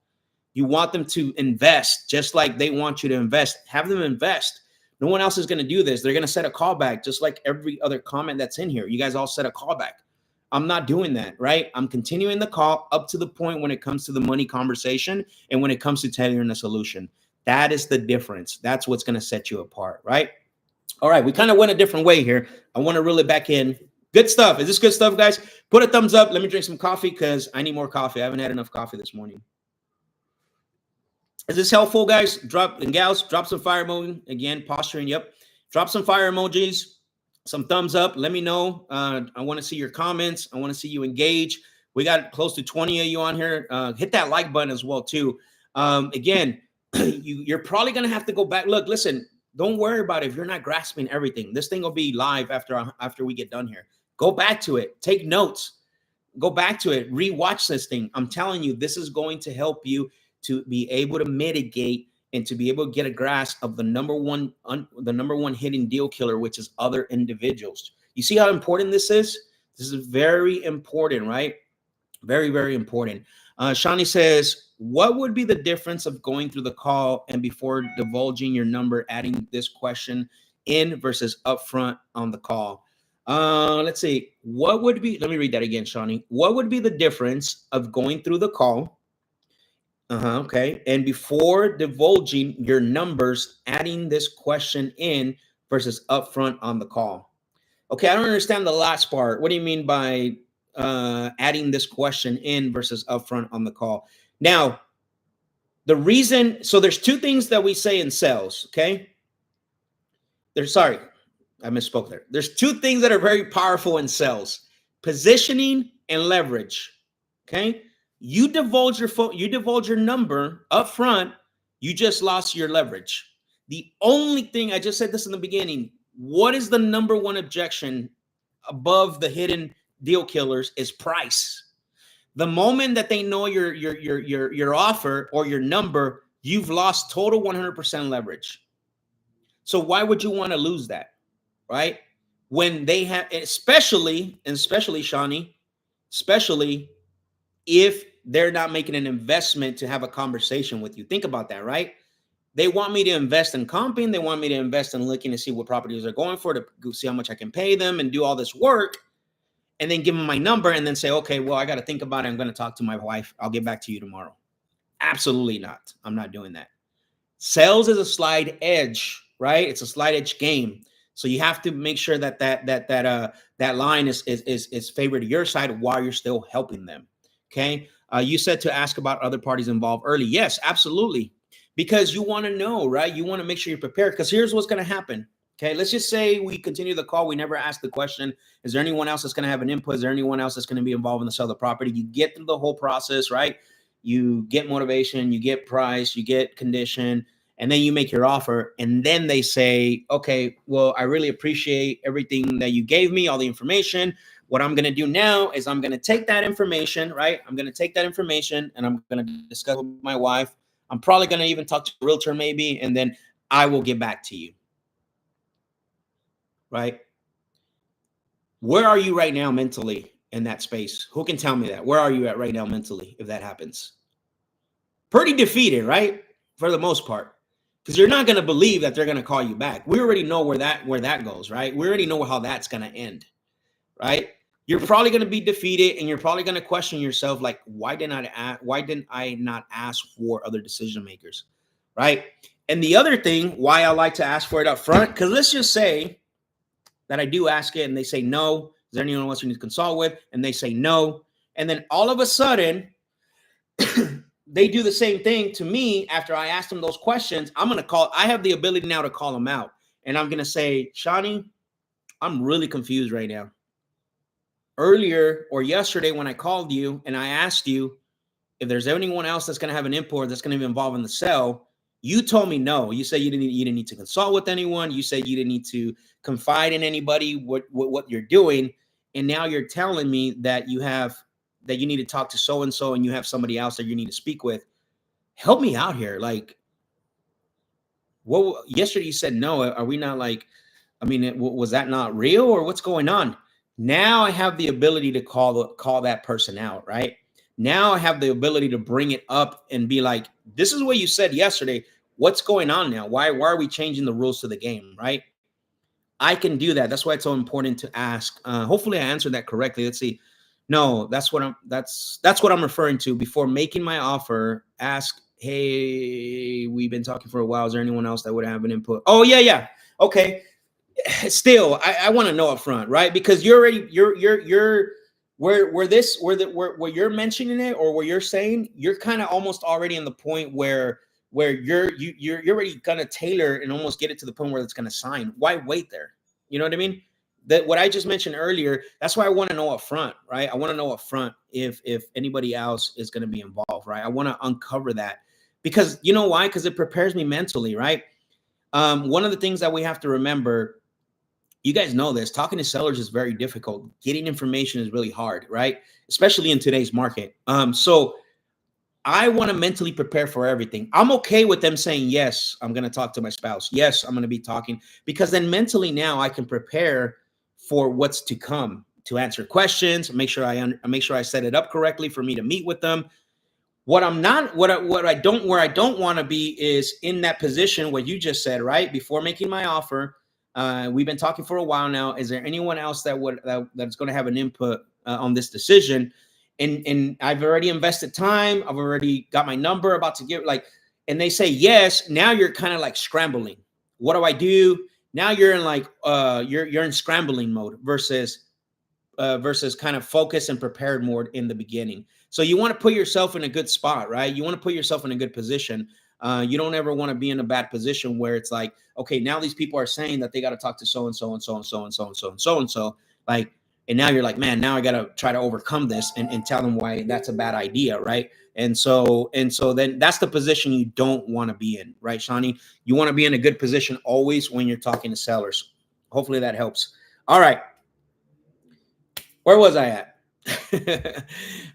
You want them to invest just like they want you to invest. Have them invest. No one else is going to do this. They're going to set a callback just like every other comment that's in here. You guys all set a callback. I'm not doing that, right? I'm continuing the call up to the point when it comes to the money conversation and when it comes to tailoring a solution. That is the difference. That's what's going to set you apart, right? All right, we kind of went a different way here. I want to reel it back in. Good stuff. Is this good stuff, guys? Put a thumbs up. Let me drink some coffee because I need more coffee. I haven't had enough coffee this morning. Is this helpful, guys? Drop and gals, drop some fire emoji. Again, posturing. Yep. Drop some fire emojis, some thumbs up. Let me know. I want to see your comments. I want to see you engage. We got close to 20 of you on here. Hit that like button as well, too. Again, you're probably going to have to go back. Look, listen, don't worry about it if you're not grasping everything. This thing will be live after we get done here. Go back to it. Take notes. Go back to it. Rewatch this thing. I'm telling you, this is going to help you to be able to mitigate and to be able to get a grasp of the number one hidden deal killer, which is other individuals. You see how important this is? This is very important, right? Very, very important. Shani says, what would be the difference of going through the call and before divulging your number, adding this question in versus upfront on the call? Let's see. Let me read that again, Shani. What would be the difference of going through the call? Okay. And before divulging your numbers, adding this question in versus upfront on the call. Okay. I don't understand the last part. What do you mean by adding this question in versus upfront on the call? Now, so there's two things that we say in sales. Okay. I misspoke there. There's two things that are very powerful in sales: positioning and leverage. Okay. You divulge your number up front, you just lost your leverage. The only thing, I just said this in the beginning, what is the number one objection above the hidden deal killers is price. The moment that they know your offer or your number, you've lost total 100% leverage. So why would you want to lose that, right? When they have, especially Shawnee, especially if they're not making an investment to have a conversation with you. Think about that, right? They want me to invest in comping. They want me to invest in looking to see what properties they're going for, to see how much I can pay them and do all this work, and then give them my number and then say, okay, well, I got to think about it. I'm going to talk to my wife. I'll get back to you tomorrow. Absolutely not. I'm not doing that. Sales is a slide edge, right? It's a slide edge game. So you have to make sure that line is favored to your side while you're still helping them. Okay. You said to ask about other parties involved early. Yes, absolutely. Because you want to know, right? You want to make sure you're prepared, because here's what's going to happen. Okay. Let's just say we continue the call. We never ask the question, is there anyone else that's going to have an input? Is there anyone else that's going to be involved in the sale of the property? You get through the whole process, right? You get motivation, you get price, you get condition, and then you make your offer. And then they say, okay, well, I really appreciate everything that you gave me, all the information. What I'm going to do now is I'm going to take that information, right? I'm going to take that information and I'm going to discuss with my wife. I'm probably going to even talk to a realtor maybe, and then I will get back to you. right? Where are you right now mentally in that space? Who can tell me that? Where are you at right now mentally if that happens? Pretty defeated, right? For the most part. Because you're not going to believe that they're going to call you back. We already know where that goes, right? We already know how that's going to end, right? You're probably going to be defeated, and you're probably going to question yourself, like, why didn't I not ask for other decision makers, right? And the other thing why I like to ask for it up front, because let's just say that I do ask it and they say no. Is there anyone else you need to consult with? And they say no. And then all of a sudden, they do the same thing to me after I ask them those questions. I have the ability now to call them out. And I'm going to say, Shawnee, I'm really confused right now. Earlier or yesterday when I called you and I asked you if there's anyone else that's going to have an input that's going to be involved in the sale, you told me no. You said you didn't need to consult with anyone. You said you didn't need to confide in anybody what you're doing. And now you're telling me that you need to talk to so and so and you have somebody else that you need to speak with. Help me out here. Like, yesterday you said no. Are we not like, I mean, was that not real or what's going on? Now I have the ability to call that person out, right? Now I have the ability to bring it up and be like, this is what you said yesterday. What's going on now? Why are we changing the rules to the game, right? I can do that. That's why it's so important to ask. Hopefully I answered that correctly. Let's see. No, that's what I'm referring to. Before making my offer, ask, hey, we've been talking for a while. Is there anyone else that would have an input? Oh, yeah. Okay. Still, I want to know up front, right? Because you're where you're mentioning it or where you're saying, you're kind of almost already in the point where you're already gonna tailor and almost get it to the point where it's gonna sign. Why wait there? You know what I mean? That what I just mentioned earlier, that's why I want to know up front, right? I want to know up front if anybody else is going to be involved, right? I want to uncover that because you know why? Because it prepares me mentally, right? One of the things that we have to remember, you guys know this, talking to sellers is very difficult. Getting information is really hard, right? Especially in today's market. So I want to mentally prepare for everything. I'm okay with them saying, yes, I'm going to talk to my spouse. Yes, I'm going to be talking, because then mentally now I can prepare for what's to come, to answer questions, make sure I set it up correctly for me to meet with them. What I'm not, what I don't, where I don't want to be is in that position where you just said, right before making my offer, we've been talking for a while now. Is there anyone else that's going to have an input on this decision? And I've already invested time. I've already got my number about to get and they say yes. Now you're kind of like scrambling. What do I do? Now you're in like you're in scrambling mode versus kind of focused and prepared more in the beginning. So you want to put yourself in a good spot, right? You want to put yourself in a good position. You don't ever want to be in a bad position where it's like, okay, now these people are saying that they got to talk to so and so and so and so and so and so and so and so. Like, and now you're like, man, now I got to try to overcome this and tell them why that's a bad idea, right? And so then that's the position you don't want to be in, right, Shawnee? You want to be in a good position always when you're talking to sellers. Hopefully that helps. All right. Where was I at?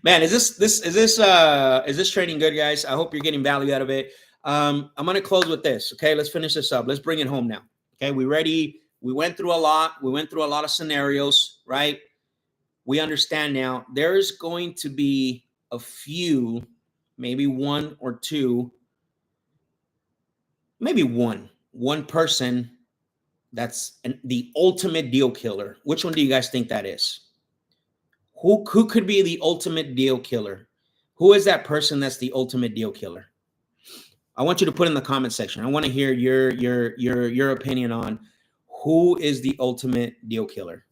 Man, is this training good, guys? I hope you're getting value out of it. I'm going to close with this. Okay, let's finish this up. Let's bring it home now. Okay, we ready? We went through a lot. We went through a lot of scenarios, right? We understand now. There's going to be a few, maybe one or two, maybe one person that's the ultimate deal killer. Which one do you guys think that is? Who could be the ultimate deal killer? Who is that person that's the ultimate deal killer? I want you to put in the comment section. I want to hear your opinion on who is the ultimate deal killer.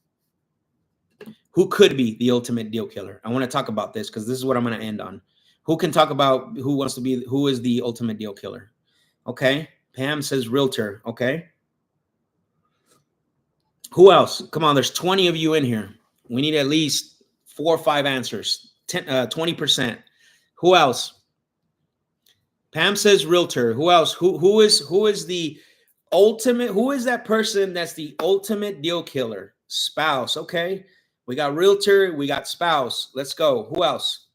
Who could be the ultimate deal killer? I want to talk about this because this is what I'm going to end on. Who can talk about who is the ultimate deal killer? Okay. Pam says realtor. Okay. Who else? Come on, there's 20 of you in here. We need at least 4 or 5 answers. 20%. Who else? Pam says realtor. Who else? Who is the ultimate? Who is that person that's the ultimate deal killer? Spouse. Okay. We got realtor, we got spouse. Let's go. Who else?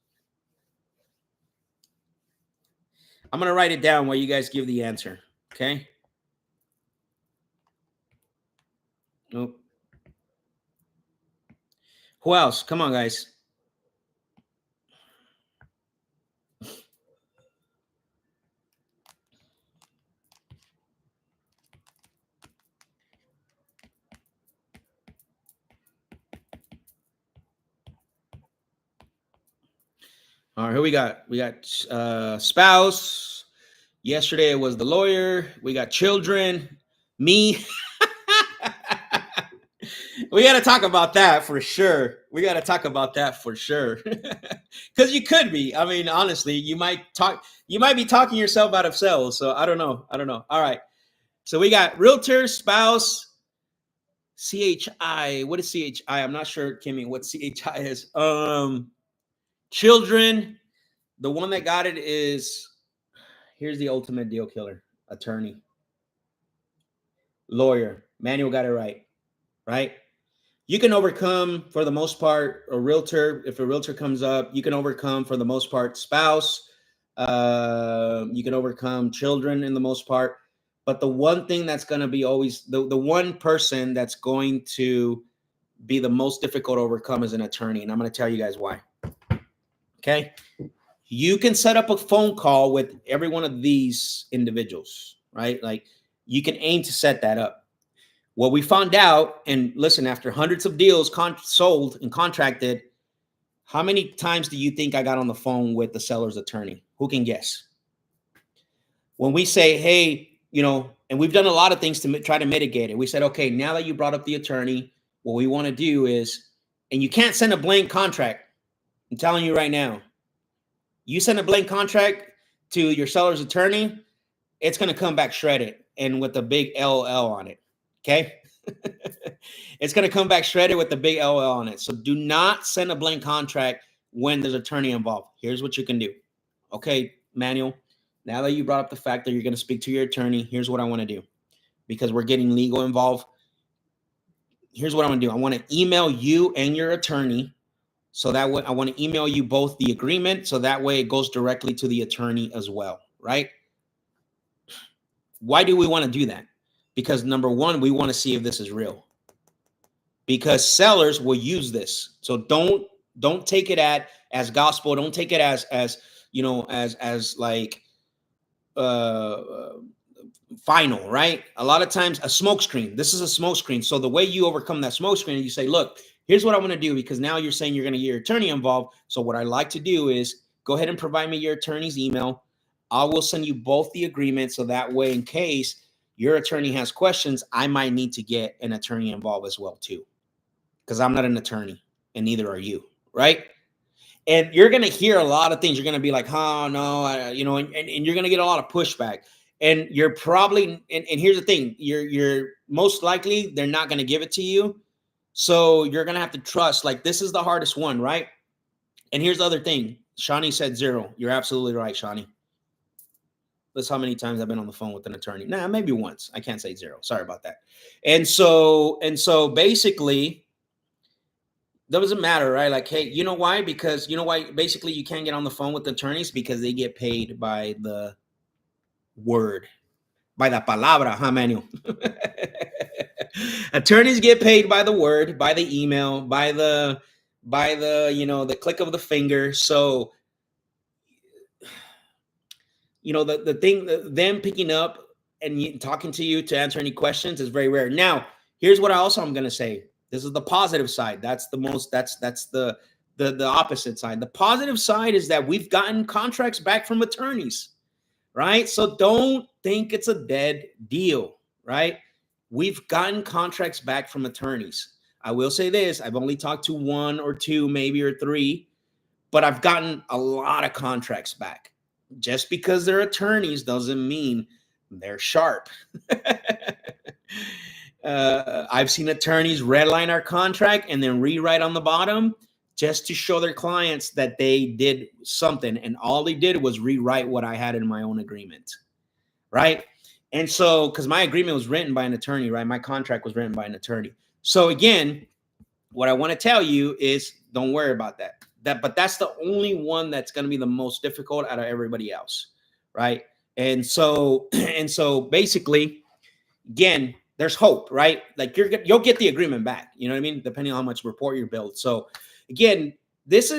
I'm going to write it down while you guys give the answer. Okay. Nope. Who else? Come on, guys. All right, who we got? We got spouse. Yesterday it was the lawyer. We got children. Me. We got to talk about that for sure. We got to talk about that for sure. Because you could be. I mean, honestly, you might be talking yourself out of sales. So I don't know. All right. So we got realtor, spouse, CHI. What is CHI? I'm not sure, Kimmy, what CHI is. Children. The one that got it is, here's the ultimate deal killer: attorney, lawyer. Manuel got it right. Right? You can overcome, for the most part, a realtor. If a realtor comes up, you can overcome, for the most part, spouse. You can overcome children in the most part. But the one thing that's going to be always, the one person that's going to be the most difficult to overcome is an attorney. And I'm going to tell you guys why. Okay. You can set up a phone call with every one of these individuals, right? Like, you can aim to set that up. What we found out, and listen, after hundreds of deals sold and contracted, how many times do you think I got on the phone with the seller's attorney? Who can guess? When we say, hey, and we've done a lot of things to try to mitigate it. We said, okay, now that you brought up the attorney, what we want to do is, and you can't send a blank contract. I'm telling you right now, you send a blank contract to your seller's attorney, it's going to come back shredded and with a big LL on it. Okay. It's going to come back shredded with the big LL on it. So do not send a blank contract when there's attorney involved. Here's what you can do. Okay, Manuel, now that you brought up the fact that you're going to speak to your attorney, here's what I want to do, because we're getting legal involved. Here's what I want to do. I want to email you and your attorney. So that way, I want to email you both the agreement. So that way it goes directly to the attorney as well. Right? Why do we want to do that? Because number one, we want to see if this is real. Because sellers will use this. So don't take it as gospel. Don't take it as like final, right? A lot of times a smoke screen. This is a smoke screen. So the way you overcome that smoke screen, you say, look, here's what I want to do, because now you're saying you're going to get your attorney involved. So what I like to do is go ahead and provide me your attorney's email. I will send you both the agreement. So that way, in case your attorney has questions, I might need to get an attorney involved as well too, because I'm not an attorney and neither are you, right? And you're going to hear a lot of things. You're going to be like, oh, no, and you're going to get a lot of pushback. And you're probably, and here's the thing, you're most likely, they're not going to give it to you. So you're going to have to trust, like, this is the hardest one, right? And here's the other thing. Shawnee said 0. You're absolutely right, Shawnee. That's how many times I've been on the phone with an attorney. Nah, maybe once. I can't say 0. Sorry about that. And so basically, doesn't matter, right? Like, hey, you know why? Because basically you can't get on the phone with attorneys, because they get paid by the word, by the palabra, huh, Manuel? Attorneys get paid by the word, by the email, by the the click of the finger. So the thing, them picking up and talking to you to answer any questions is very rare. Now, here's what I'm going to say. This is the positive side. That's the opposite side. The positive side is that we've gotten contracts back from attorneys, right? So don't think it's a dead deal, right? We've gotten contracts back from attorneys. I will say this. I've only talked to 1 or 2, maybe, or 3, but I've gotten a lot of contracts back. Just because they're attorneys doesn't mean they're sharp. I've seen attorneys redline our contract and then rewrite on the bottom just to show their clients that they did something. And all they did was rewrite what I had in my own agreement, right? And so, because my agreement was written by an attorney, right? My contract was written by an attorney. So again, what I want to tell you is don't worry about that. But that's the only one that's going to be the most difficult out of everybody else, right? And so basically, again, there's hope, right? Like you'll get the agreement back. You know what I mean? Depending on how much rapport you build. So again, these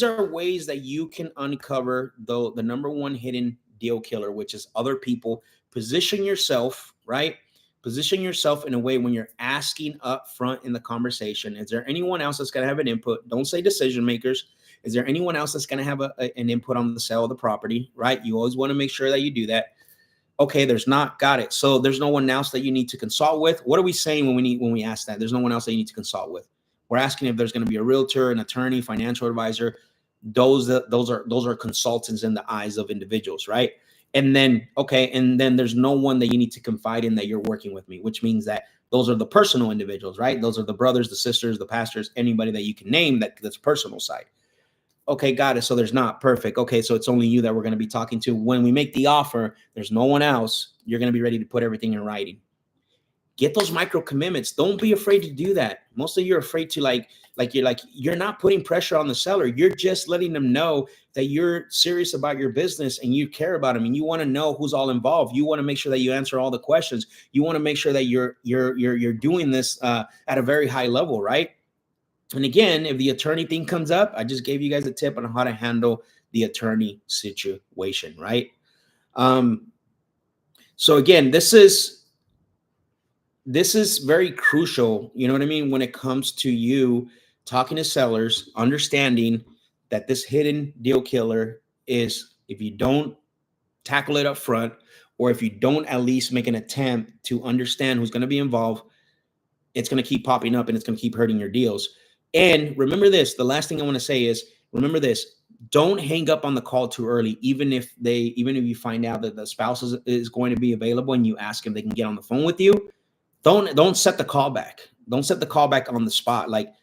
are ways that you can uncover the number one hidden deal killer, which is other people. Position yourself, right? Position yourself in a way when you're asking up front in the conversation. Is there anyone else that's going to have an input? Don't say decision makers. Is there anyone else that's going to have an input on the sale of the property, right? You always want to make sure that you do that. Okay, there's not. Got it. So there's no one else that you need to consult with. What are we saying when we ask that? There's no one else that you need to consult with. We're asking if there's going to be a realtor, an attorney, financial advisor. Those are consultants in the eyes of individuals, right? And then there's no one that you need to confide in that you're working with me, which means that those are the personal individuals, right? Those are the brothers, the sisters, the pastors, anybody that you can name that's personal side. Okay, got it. So there's not. Perfect. Okay, so it's only you that we're going to be talking to. When we make the offer, there's no one else. You're going to be ready to put everything in writing. Get those micro commitments. Don't be afraid to do that. Most of you are afraid to you're not putting pressure on the seller. You're just letting them know that you're serious about your business and you care about them and you want to know who's all involved. You want to make sure that you answer all the questions. You want to make sure that you're doing this at a very high level, right? And again, if the attorney thing comes up, I just gave you guys a tip on how to handle the attorney situation, right? So again, this is very crucial, you know what I mean, when it comes to you talking to sellers, understanding that this hidden deal killer is, if you don't tackle it up front, or if you don't at least make an attempt to understand who's going to be involved, it's going to keep popping up and it's going to keep hurting your deals. And remember this, the last thing I want to say is, remember this, don't hang up on the call too early. Even if you find out that the spouse is going to be available and you ask if they can get on the phone with you, don't set the call back. Don't set the call back on the spot. Like,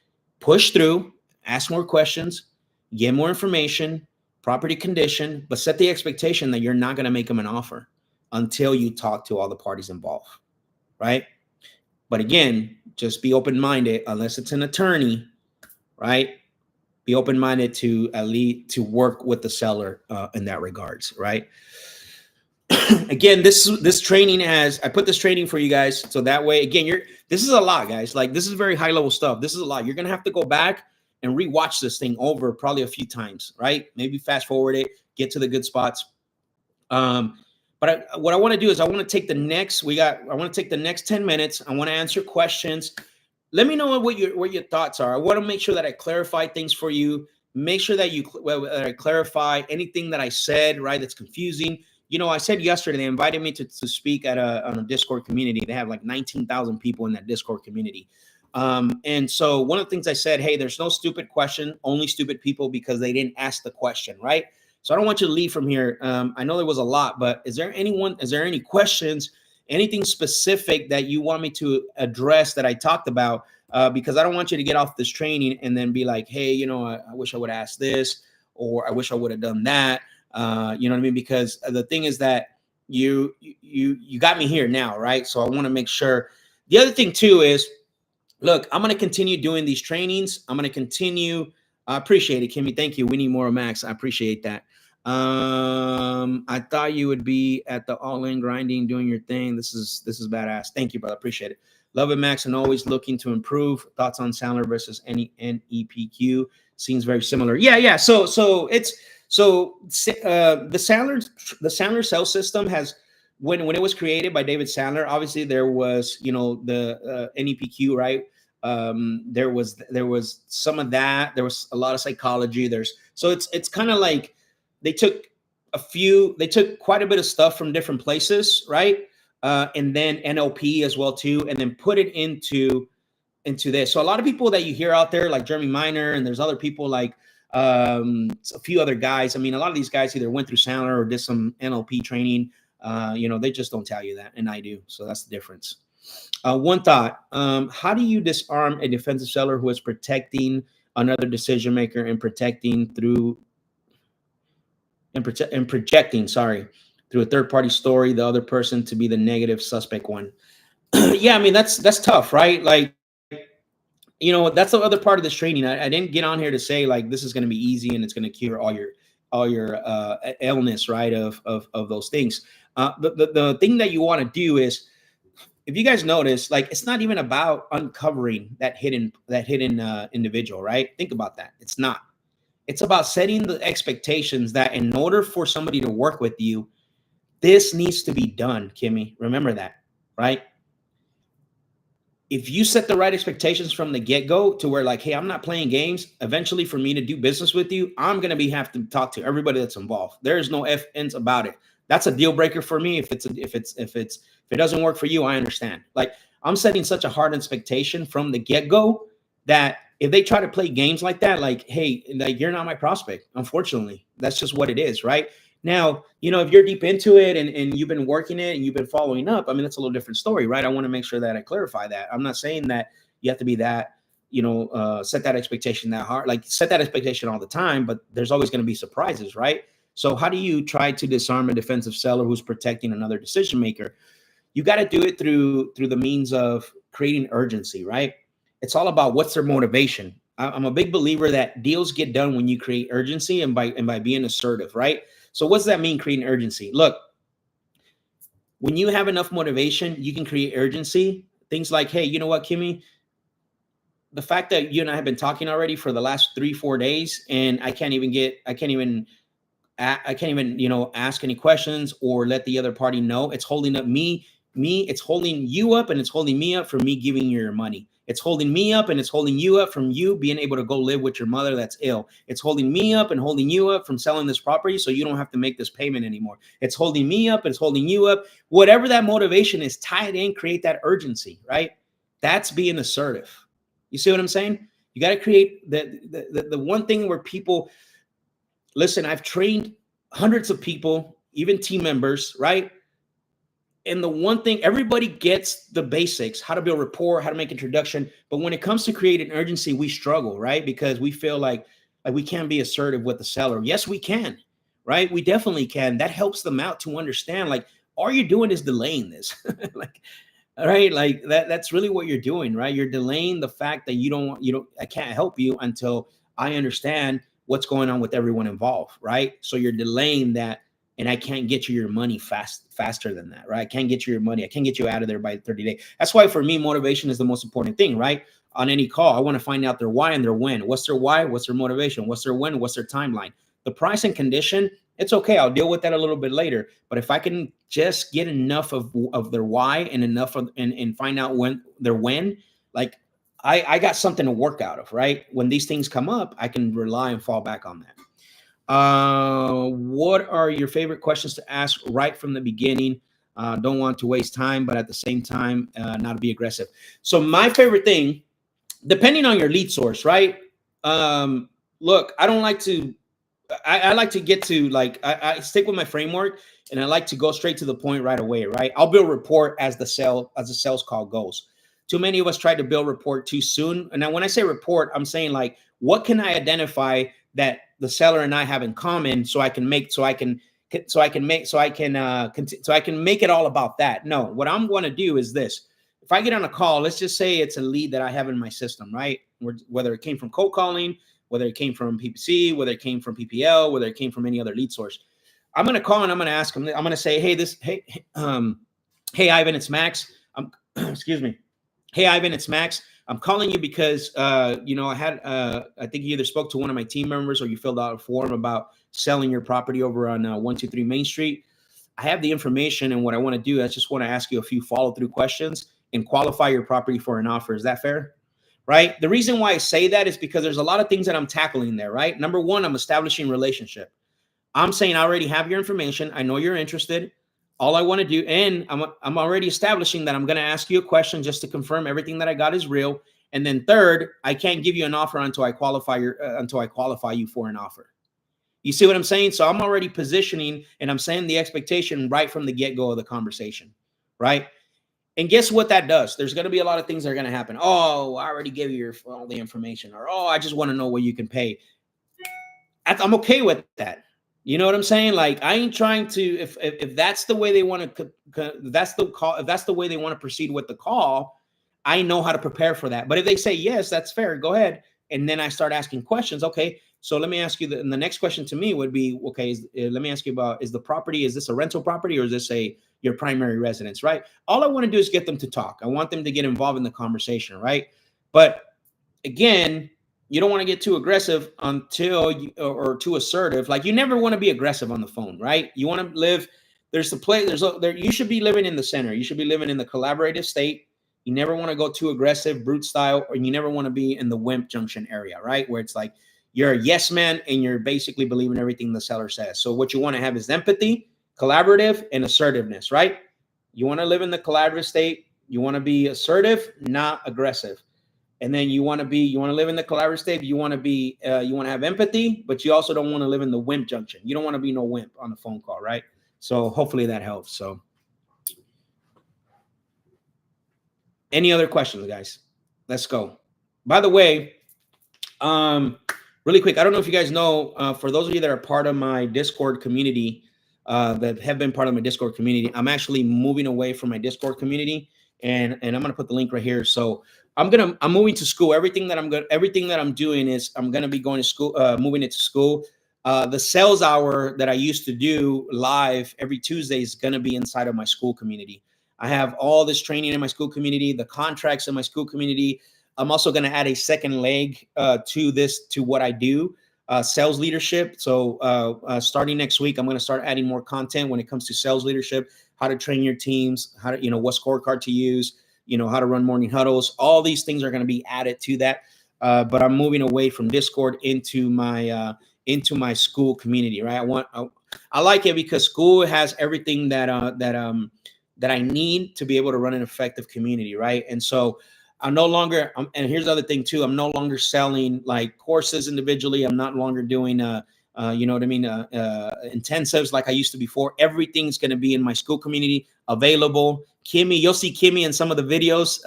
push through, ask more questions, get more information, property condition, but set the expectation that you're not going to make them an offer until you talk to all the parties involved, right? But again, just be open-minded, unless it's an attorney, right? Be open-minded to at least to work with the seller in that regards, right? Again, this training I put this training for you guys, so that way, again, this is a lot, guys. Like, this is very high level stuff. This is a lot. You're gonna have to go back and rewatch this thing over probably a few times, right? Maybe fast forward it, get to the good spots. But what I want to do is I want to take the next 10 minutes. I want to answer questions. Let me know what your thoughts are. I want to make sure that I clarify things for you. Make sure that I clarify anything that I said, right, that's confusing. You know, I said yesterday they invited me to speak on a Discord community. They have like 19,000 people in that Discord community. And so one of the things I said, hey, there's no stupid question, only stupid people because they didn't ask the question, right? So I don't want you to leave from here. I know there was a lot, but is there any questions, anything specific that you want me to address that I talked about? Because I don't want you to get off this training and then be like, hey, you know, I wish I would have asked this, or I wish I would have done that. You know what I mean? Because the thing is that you got me here now, right? So I want to make sure. The other thing too is, look, I'm going to continue doing these trainings. I'm going to continue. I appreciate it, Kimmy. Thank you. We need more Max. I appreciate that. I thought you would be at the all-in grinding, doing your thing. This is badass. Thank you, brother. Appreciate it. Love it, Max, and always looking to improve. Thoughts on Sandler versus any NEPQ? Seems very similar. Yeah. So the Sandler sales system has, when it was created by David Sandler, obviously there was, you know, the NEPQ, right? There was some of that. There was a lot of psychology. So it's kind of like they took quite a bit of stuff from different places, right? And then NLP as well too, and then put it into this. So a lot of people that you hear out there, like Jeremy Minor, and there's other people like a few other guys. I mean, a lot of these guys either went through Sandler or did some NLP training. You know, they just don't tell you that, and I do. So that's the difference. One thought: how do you disarm a defensive seller who is protecting another decision maker and projecting through a third-party story, the other person to be the negative suspect one? Yeah, I mean, that's tough, right? Like, you know, that's the other part of this training. I didn't get on here to say like this is going to be easy and it's going to cure all your illness, right? Of those things. The thing that you want to do is if you guys notice, like it's not even about uncovering that hidden individual, right? Think about that. It's not. It's about setting the expectations that in order for somebody to work with you, this needs to be done, Kimmy. Remember that, right? If you set the right expectations from the get-go to where like, hey, I'm not playing games, eventually for me to do business with you, I'm going to have to talk to everybody that's involved. There's no ifs, ands about it. That's a deal breaker for me. If it doesn't work for you, I understand. Like I'm setting such a hard expectation from the get-go that if they try to play games like that, like, hey, like you're not my prospect. Unfortunately, that's just what it is, right? Now, if you're deep into it and you've been working it and you've been following up, I mean, that's a little different story, right? I want to make sure that I clarify that. I'm not saying that you have to be that, set that expectation that hard, like set that expectation all the time, but there's always going to be surprises, right? So how do you try to disarm a defensive seller who's protecting another decision maker? You got to do it through the means of creating urgency, right? It's all about what's their motivation. I'm a big believer that deals get done when you create urgency and by being assertive, right? So what's that mean, creating urgency? Look, when you have enough motivation, you can create urgency. Things like, hey, you know what, Kimmy? The fact that you and I have been talking already for the last 3-4 days, and I can't even ask any questions or let the other party know. It's holding up it's holding you up, and it's holding me up from me giving you your money. It's holding me up and it's holding you up from you being able to go live with your mother that's ill. It's holding me up and holding you up from selling this property so you don't have to make this payment anymore. It's holding me up and it's holding you up. Whatever that motivation is, tie it in, create that urgency, right? That's being assertive. You see what I'm saying? You got to create the one thing where people, listen, I've trained hundreds of people, even team members, right? And the one thing, everybody gets the basics, how to build rapport, how to make introduction. But when it comes to creating urgency, we struggle, right? Because we feel like we can't be assertive with the seller. Yes, we can, right? We definitely can. That helps them out to understand, like, all you're doing is delaying this. Like, all right, like that's really what you're doing, right? You're delaying the fact that I can't help you until I understand what's going on with everyone involved, right? So you're delaying that. And I can't get you your money faster than that, right? I can't get you your money. I can't get you out of there by 30 days. That's why for me, motivation is the most important thing, right? On any call, I want to find out their why and their when. What's their why? What's their motivation? What's their when? What's their timeline? The price and condition, it's okay. I'll deal with that a little bit later. But if I can just get enough of their why and enough of and find out when, like I got something to work out of, right? When these things come up, I can rely and fall back on that. What are your favorite questions to ask right from the beginning? Don't want to waste time, but at the same time, not to be aggressive. So my favorite thing, depending on your lead source, right? Look, I don't like to, I like to get to I stick with my framework and I like to go straight to the point right away, right? I'll build rapport as the sales call goes. Too many of us try to build rapport too soon. And now when I say rapport, I'm saying like, what can I identify that the seller and I have in common so I can make it all about that. No, what I'm going to do is this. If I get on a call, let's just say it's a lead that I have in my system, right? Whether it came from cold calling, whether it came from PPC, whether it came from PPL, whether it came from any other lead source. I'm going to call and I'm going to ask them, I'm going to say, hey, Ivan, it's Max. Excuse me. Hey, Ivan, it's Max. I'm calling you because, I think you either spoke to one of my team members or you filled out a form about selling your property over on 123 Main Street. I have the information, and what I want to do, I just want to ask you a few follow-through questions and qualify your property for an offer. Is that fair? Right? The reason why I say that is because there's a lot of things that I'm tackling there, right? Number one, I'm establishing relationship. I'm saying I already have your information. I know you're interested. All I want to do, and I'm already establishing that I'm going to ask you a question just to confirm everything that I got is real. And then third, I can't give you an offer until I qualify you for an offer. You see what I'm saying? So I'm already positioning and I'm saying the expectation right from the get-go of the conversation, right? And guess what that does? There's going to be a lot of things that are going to happen. Oh, I already gave you all the information, or oh, I just want to know what you can pay. I'm okay with that. You know what I'm saying? Like, I ain't trying to, if that's the way they want to, if that's the way they want to proceed with the call, I know how to prepare for that. But if they say, yes, that's fair, go ahead. And then I start asking questions. Okay, So let me ask you, and the next question to me would be, okay, let me ask you about, is the property, is this a rental property or is this your primary residence, right? All I want to do is get them to talk. I want them to get involved in the conversation, right? But again, you don't want to get too aggressive until or too assertive. Like, you never want to be aggressive on the phone, right? You want to live, there's the play, you should be living in the center. You should be living in the collaborative state. You never want to go too aggressive, brute style, or you never want to be in the wimp junction area, right? Where it's like you're a yes man and you're basically believing everything the seller says. So what you want to have is empathy, collaborative, and assertiveness, right? You want to live in the collaborative state. You want to be assertive, not aggressive. And then you want to live in the collaborative state. You want to have empathy, but you also don't want to live in the wimp junction. You don't want to be no wimp on the phone call, right? So hopefully that helps. So any other questions, guys? Let's go. By the way, really quick, I don't know if you guys know, for those of you that are part of my Discord community, that have been part of my Discord community, I'm actually moving away from my Discord community, and I'm going to put the link right here. So I'm moving to school. Everything that I'm doing is I'm going to be going to school, moving into school. The sales hour that I used to do live every Tuesday is going to be inside of my school community. I have all this training in my school community, the contracts in my school community. I'm also going to add a second leg to what I do, sales leadership. So starting next week, I'm going to start adding more content when it comes to sales leadership, how to train your teams, how to, what scorecard to use, how to run morning huddles. All these things are going to be added to that. But I'm moving away from Discord into my school community, right? I like it because school has everything that I need to be able to run an effective community, right? And so I'm no longer, and here's the other thing too, I'm no longer selling like courses individually. I'm not longer doing, intensives like I used to before. Everything's going to be in my school community available. Kimmy, you'll see Kimmy in some of the videos,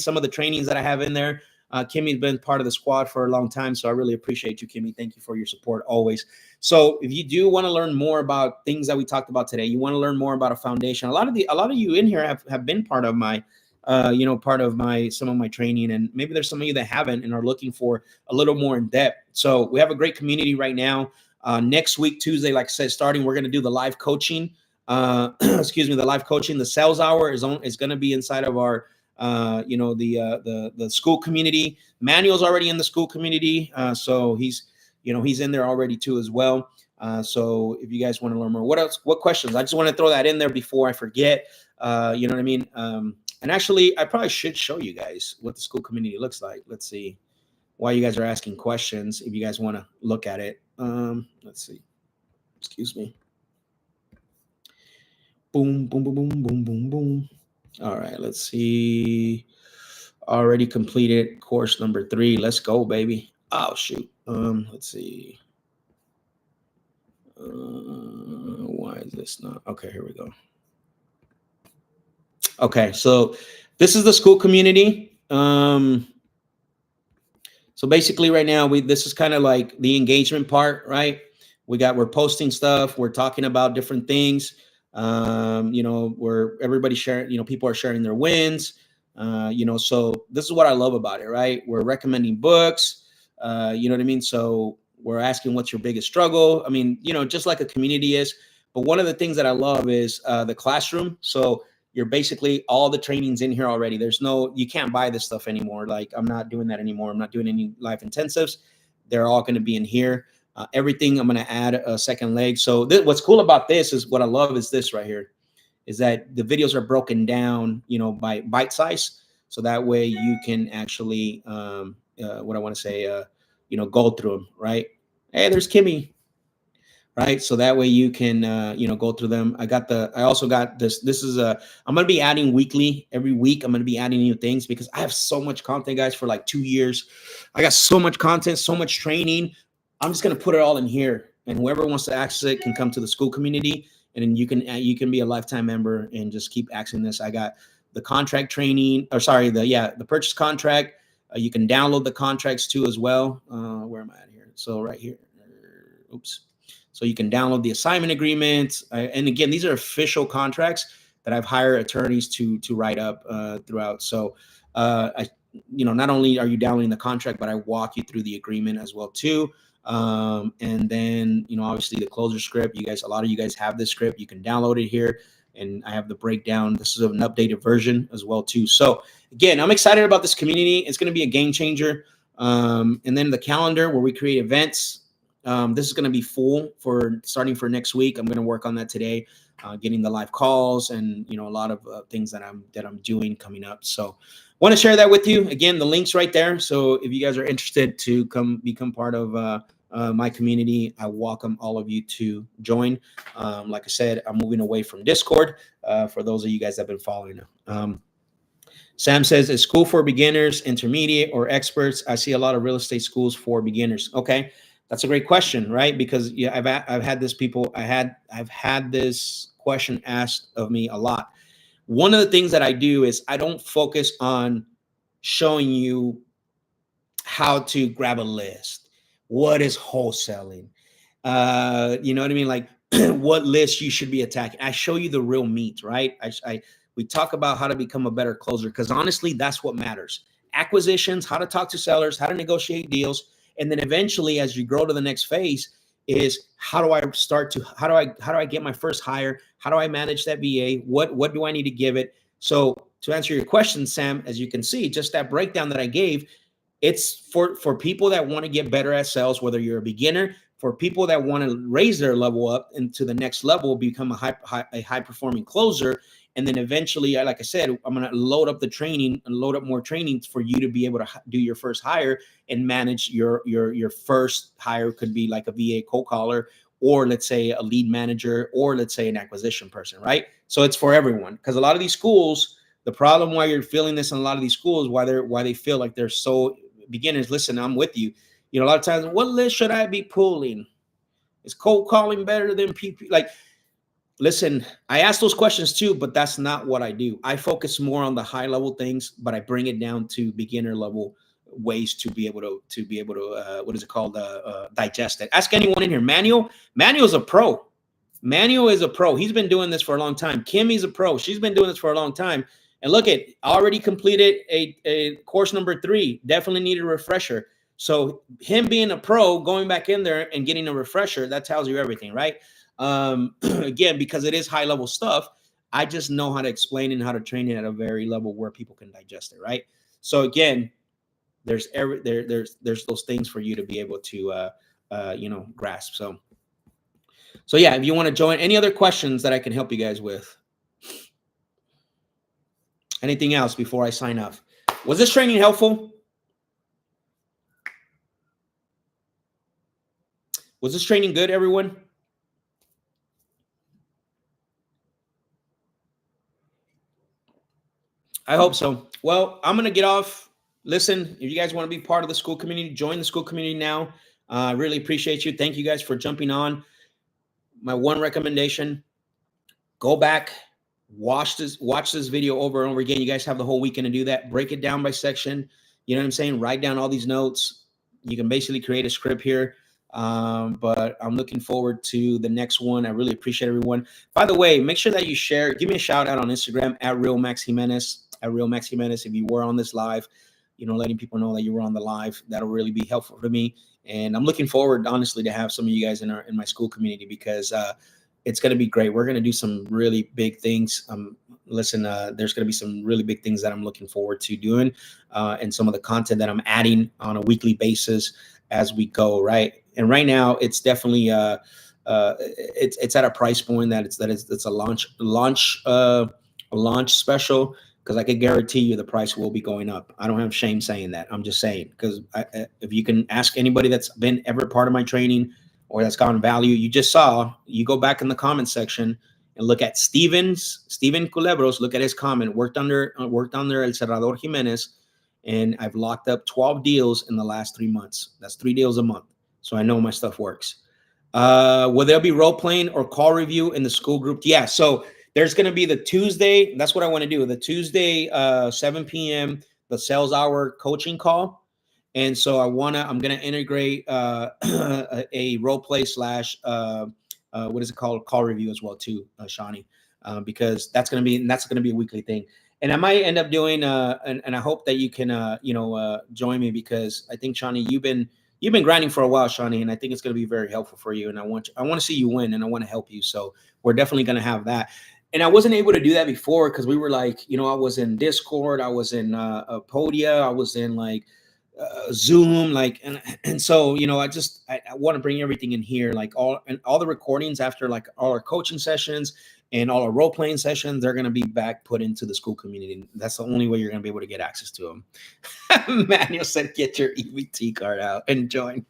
some of the trainings that I have in there. Kimmy's been part of the squad for a long time, so I really appreciate you, Kimmy. Thank you for your support always. So if you do want to learn more about things that we talked about today, you want to learn more about a foundation. A lot of you in here have been part of my some of my training, and maybe there's some of you that haven't and are looking for a little more in depth. So we have a great community right now. Next week, Tuesday, like I said, starting, we're going to do the live coaching. The live coaching. The sales hour is going to be inside of our, the school community. Manuel's already in the school community, so he's in there already too as well. So if you guys want to learn more, what questions? I just want to throw that in there before I forget. You know what I mean? And actually, I probably should show you guys what the school community looks like. Let's see. While you guys are asking questions, if you guys want to look at it. Let's see. Excuse me. Boom, boom, boom, boom, boom, boom, boom. All right, let's see. Already completed course number 3. Let's go, baby. Oh, shoot. Let's see. Why is this not? Okay, here we go. Okay, so this is the school community. So basically right now, this is kind of like the engagement part, right? We're posting stuff. We're talking about different things. Where everybody's sharing, people are sharing their wins. So this is what I love about it, right? We're recommending books. You know what I mean? So we're asking, what's your biggest struggle? I mean, just like a community is. But one of the things that I love is the classroom. So you're basically, all the trainings in here already. You can't buy this stuff anymore. Like, I'm not doing that anymore. I'm not doing any live intensives. They're all going to be in here. Everything, I'm going to add a second leg. So what's cool about this is, what I love is this right here, is that the videos are broken down, by bite size. So that way you can actually, go through them, right? Hey, there's Kimmy. Right. So that way you can, go through them. I also got this. This is I'm going to be adding weekly. Every week, I'm going to be adding new things because I have so much content, guys, for like 2 years. I got so much content, so much training. I'm just going to put it all in here, and whoever wants to access it can come to the school community, and then you can be a lifetime member and just keep accessing this. I got the contract training, the purchase contract. You can download the contracts too as well. Where am I at here? So right here. Oops. So you can download the assignment agreements. And again, these are official contracts that I've hired attorneys to write up throughout. So, not only are you downloading the contract, but I walk you through the agreement as well too. And then, obviously the closer script, a lot of you guys have this script. You can download it here, and I have the breakdown. This is an updated version as well too. So again, I'm excited about this community. It's going to be a game changer. And then the calendar where we create events. This is going to be full starting for next week. I'm going to work on that today, getting the live calls and a lot of things that I'm doing coming up. So want to share that with you. Again, the link's right there. So if you guys are interested to become part of my community, I welcome all of you to join. Like I said, I'm moving away from Discord for those of you guys that have been following. Sam says, is school for beginners, intermediate, or experts? I see a lot of real estate schools for beginners. Okay, that's a great question, right? Because I've had this question asked of me a lot. One of the things that I do is I don't focus on showing you how to grab a list. What is wholesaling? You know what I mean? Like what list you should be attacking. I show you the real meat, right? We talk about how to become a better closer, because honestly, that's what matters. Acquisitions, how to talk to sellers, how to negotiate deals. And then eventually, as you grow to the next phase, is how do I get my first hire? How do I manage that VA? What do I need to give it? So to answer your question, Sam, as you can see, just that breakdown that I gave, it's for people that want to get better at sales, whether you're a beginner, for people that want to raise their level up into the next level, become a high performing closer. And then eventually, like I said, I'm going to load up the training and load up more trainings for you to be able to do your first hire and manage your first hire. Could be like a VA cold caller, or let's say a lead manager, or let's say an acquisition person, right? So it's for everyone, because a lot of these schools, the problem why you're feeling this in a lot of these schools, why they feel like they're so beginners. Listen, I'm with you. A lot of times, what list should I be pulling? Is cold calling better than PP? Like, listen, I ask those questions too, but that's not what I do. I focus more on the high level things, but I bring it down to beginner level ways to be able to what is it called? Digest it. Ask anyone in here. Manuel's a pro. Manuel is a pro. He's been doing this for a long time. Kimmy's a pro. She's been doing this for a long time. And look at, already completed a course number 3. Definitely need a refresher. So him being a pro, going back in there and getting a refresher, that tells you everything, right? Again, because it is high level stuff, I just know how to explain and how to train it at a very level where people can digest it, right? So again, there's those things for you to be able to grasp. So yeah, if you want to join, any other questions that I can help you guys with? Anything else before I sign off? Was this training helpful? Was this training good, everyone? I hope so. Well, I'm going to get off. Listen, if you guys want to be part of the school community, join the school community now. I really appreciate you. Thank you guys for jumping on. My one recommendation, go back, watch this video over and over again. You guys have the whole weekend to do that. Break it down by section. You know what I'm saying? Write down all these notes. You can basically create a script here. But I'm looking forward to the next one. I really appreciate everyone. By the way, make sure that you share. Give me a shout out on Instagram at @RealMaxJimenez. If you were on this live, letting people know that you were on the live, that'll really be helpful to me. And I'm looking forward, honestly, to have some of you guys in my school community, because it's going to be great. We're going to do some really big things. Listen, there's going to be some really big things that I'm looking forward to doing, and some of the content that I'm adding on a weekly basis as we go. Right. And right now it's definitely it's at a price point that it's a launch special, because I can guarantee you the price will be going up. I don't have shame saying that. I'm just saying, because if you can ask anybody that's been ever part of my training or that's gotten value, you go back in the comment section and look at Steven Culebros, look at his comment, worked under El Cerrador Jimenez, and I've locked up 12 deals in the last 3 months. That's 3 deals a month. So I know my stuff works. Will there be role playing or call review in the school group? Yeah. So there's going to be the Tuesday. That's what I want to do. The Tuesday, 7 p.m., the sales hour coaching call. And so I'm going to integrate a role play / what is it called? Call review as well too, Shawnee, because that's going to be a weekly thing. And I might end up doing, and I hope that you can, join me, because I think, Shawnee, you've been you've been grinding for a while, Shawnee, and I think it's going to be very helpful for you. And I want to see you win, and I want to help you. So we're definitely going to have that. And I wasn't able to do that before because we were like, I was in Discord, I was in Podia, I was in like Zoom, like, and so I want to bring everything in here, like all the recordings after like all our coaching sessions and all our role playing sessions, they're gonna be back put into the school community. That's the only way you're gonna be able to get access to them. Manuel said, "Get your EBT card out and join."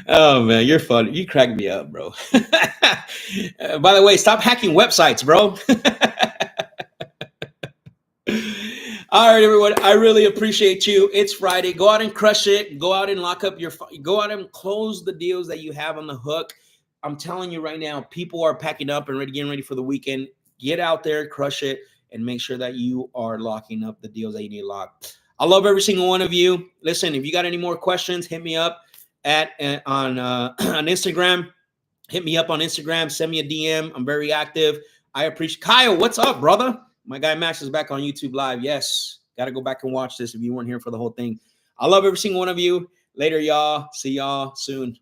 Oh man, you're funny. You crack me up, bro. By the way, stop hacking websites, bro. All right, everyone. I really appreciate you. It's Friday. Go out and crush it. Go out and lock up go out and close the deals that you have on the hook. I'm telling you right now, people are packing up and getting ready for the weekend. Get out there, crush it, and make sure that you are locking up the deals that you need locked. I love every single one of you. Listen, if you got any more questions, hit me up on Instagram. Hit me up on Instagram. Send me a DM. I'm very active. I appreciate Kyle. What's up, brother? My guy Max is back on YouTube Live. Yes. Got to go back and watch this if you weren't here for the whole thing. I love every single one of you. Later, y'all. See y'all soon.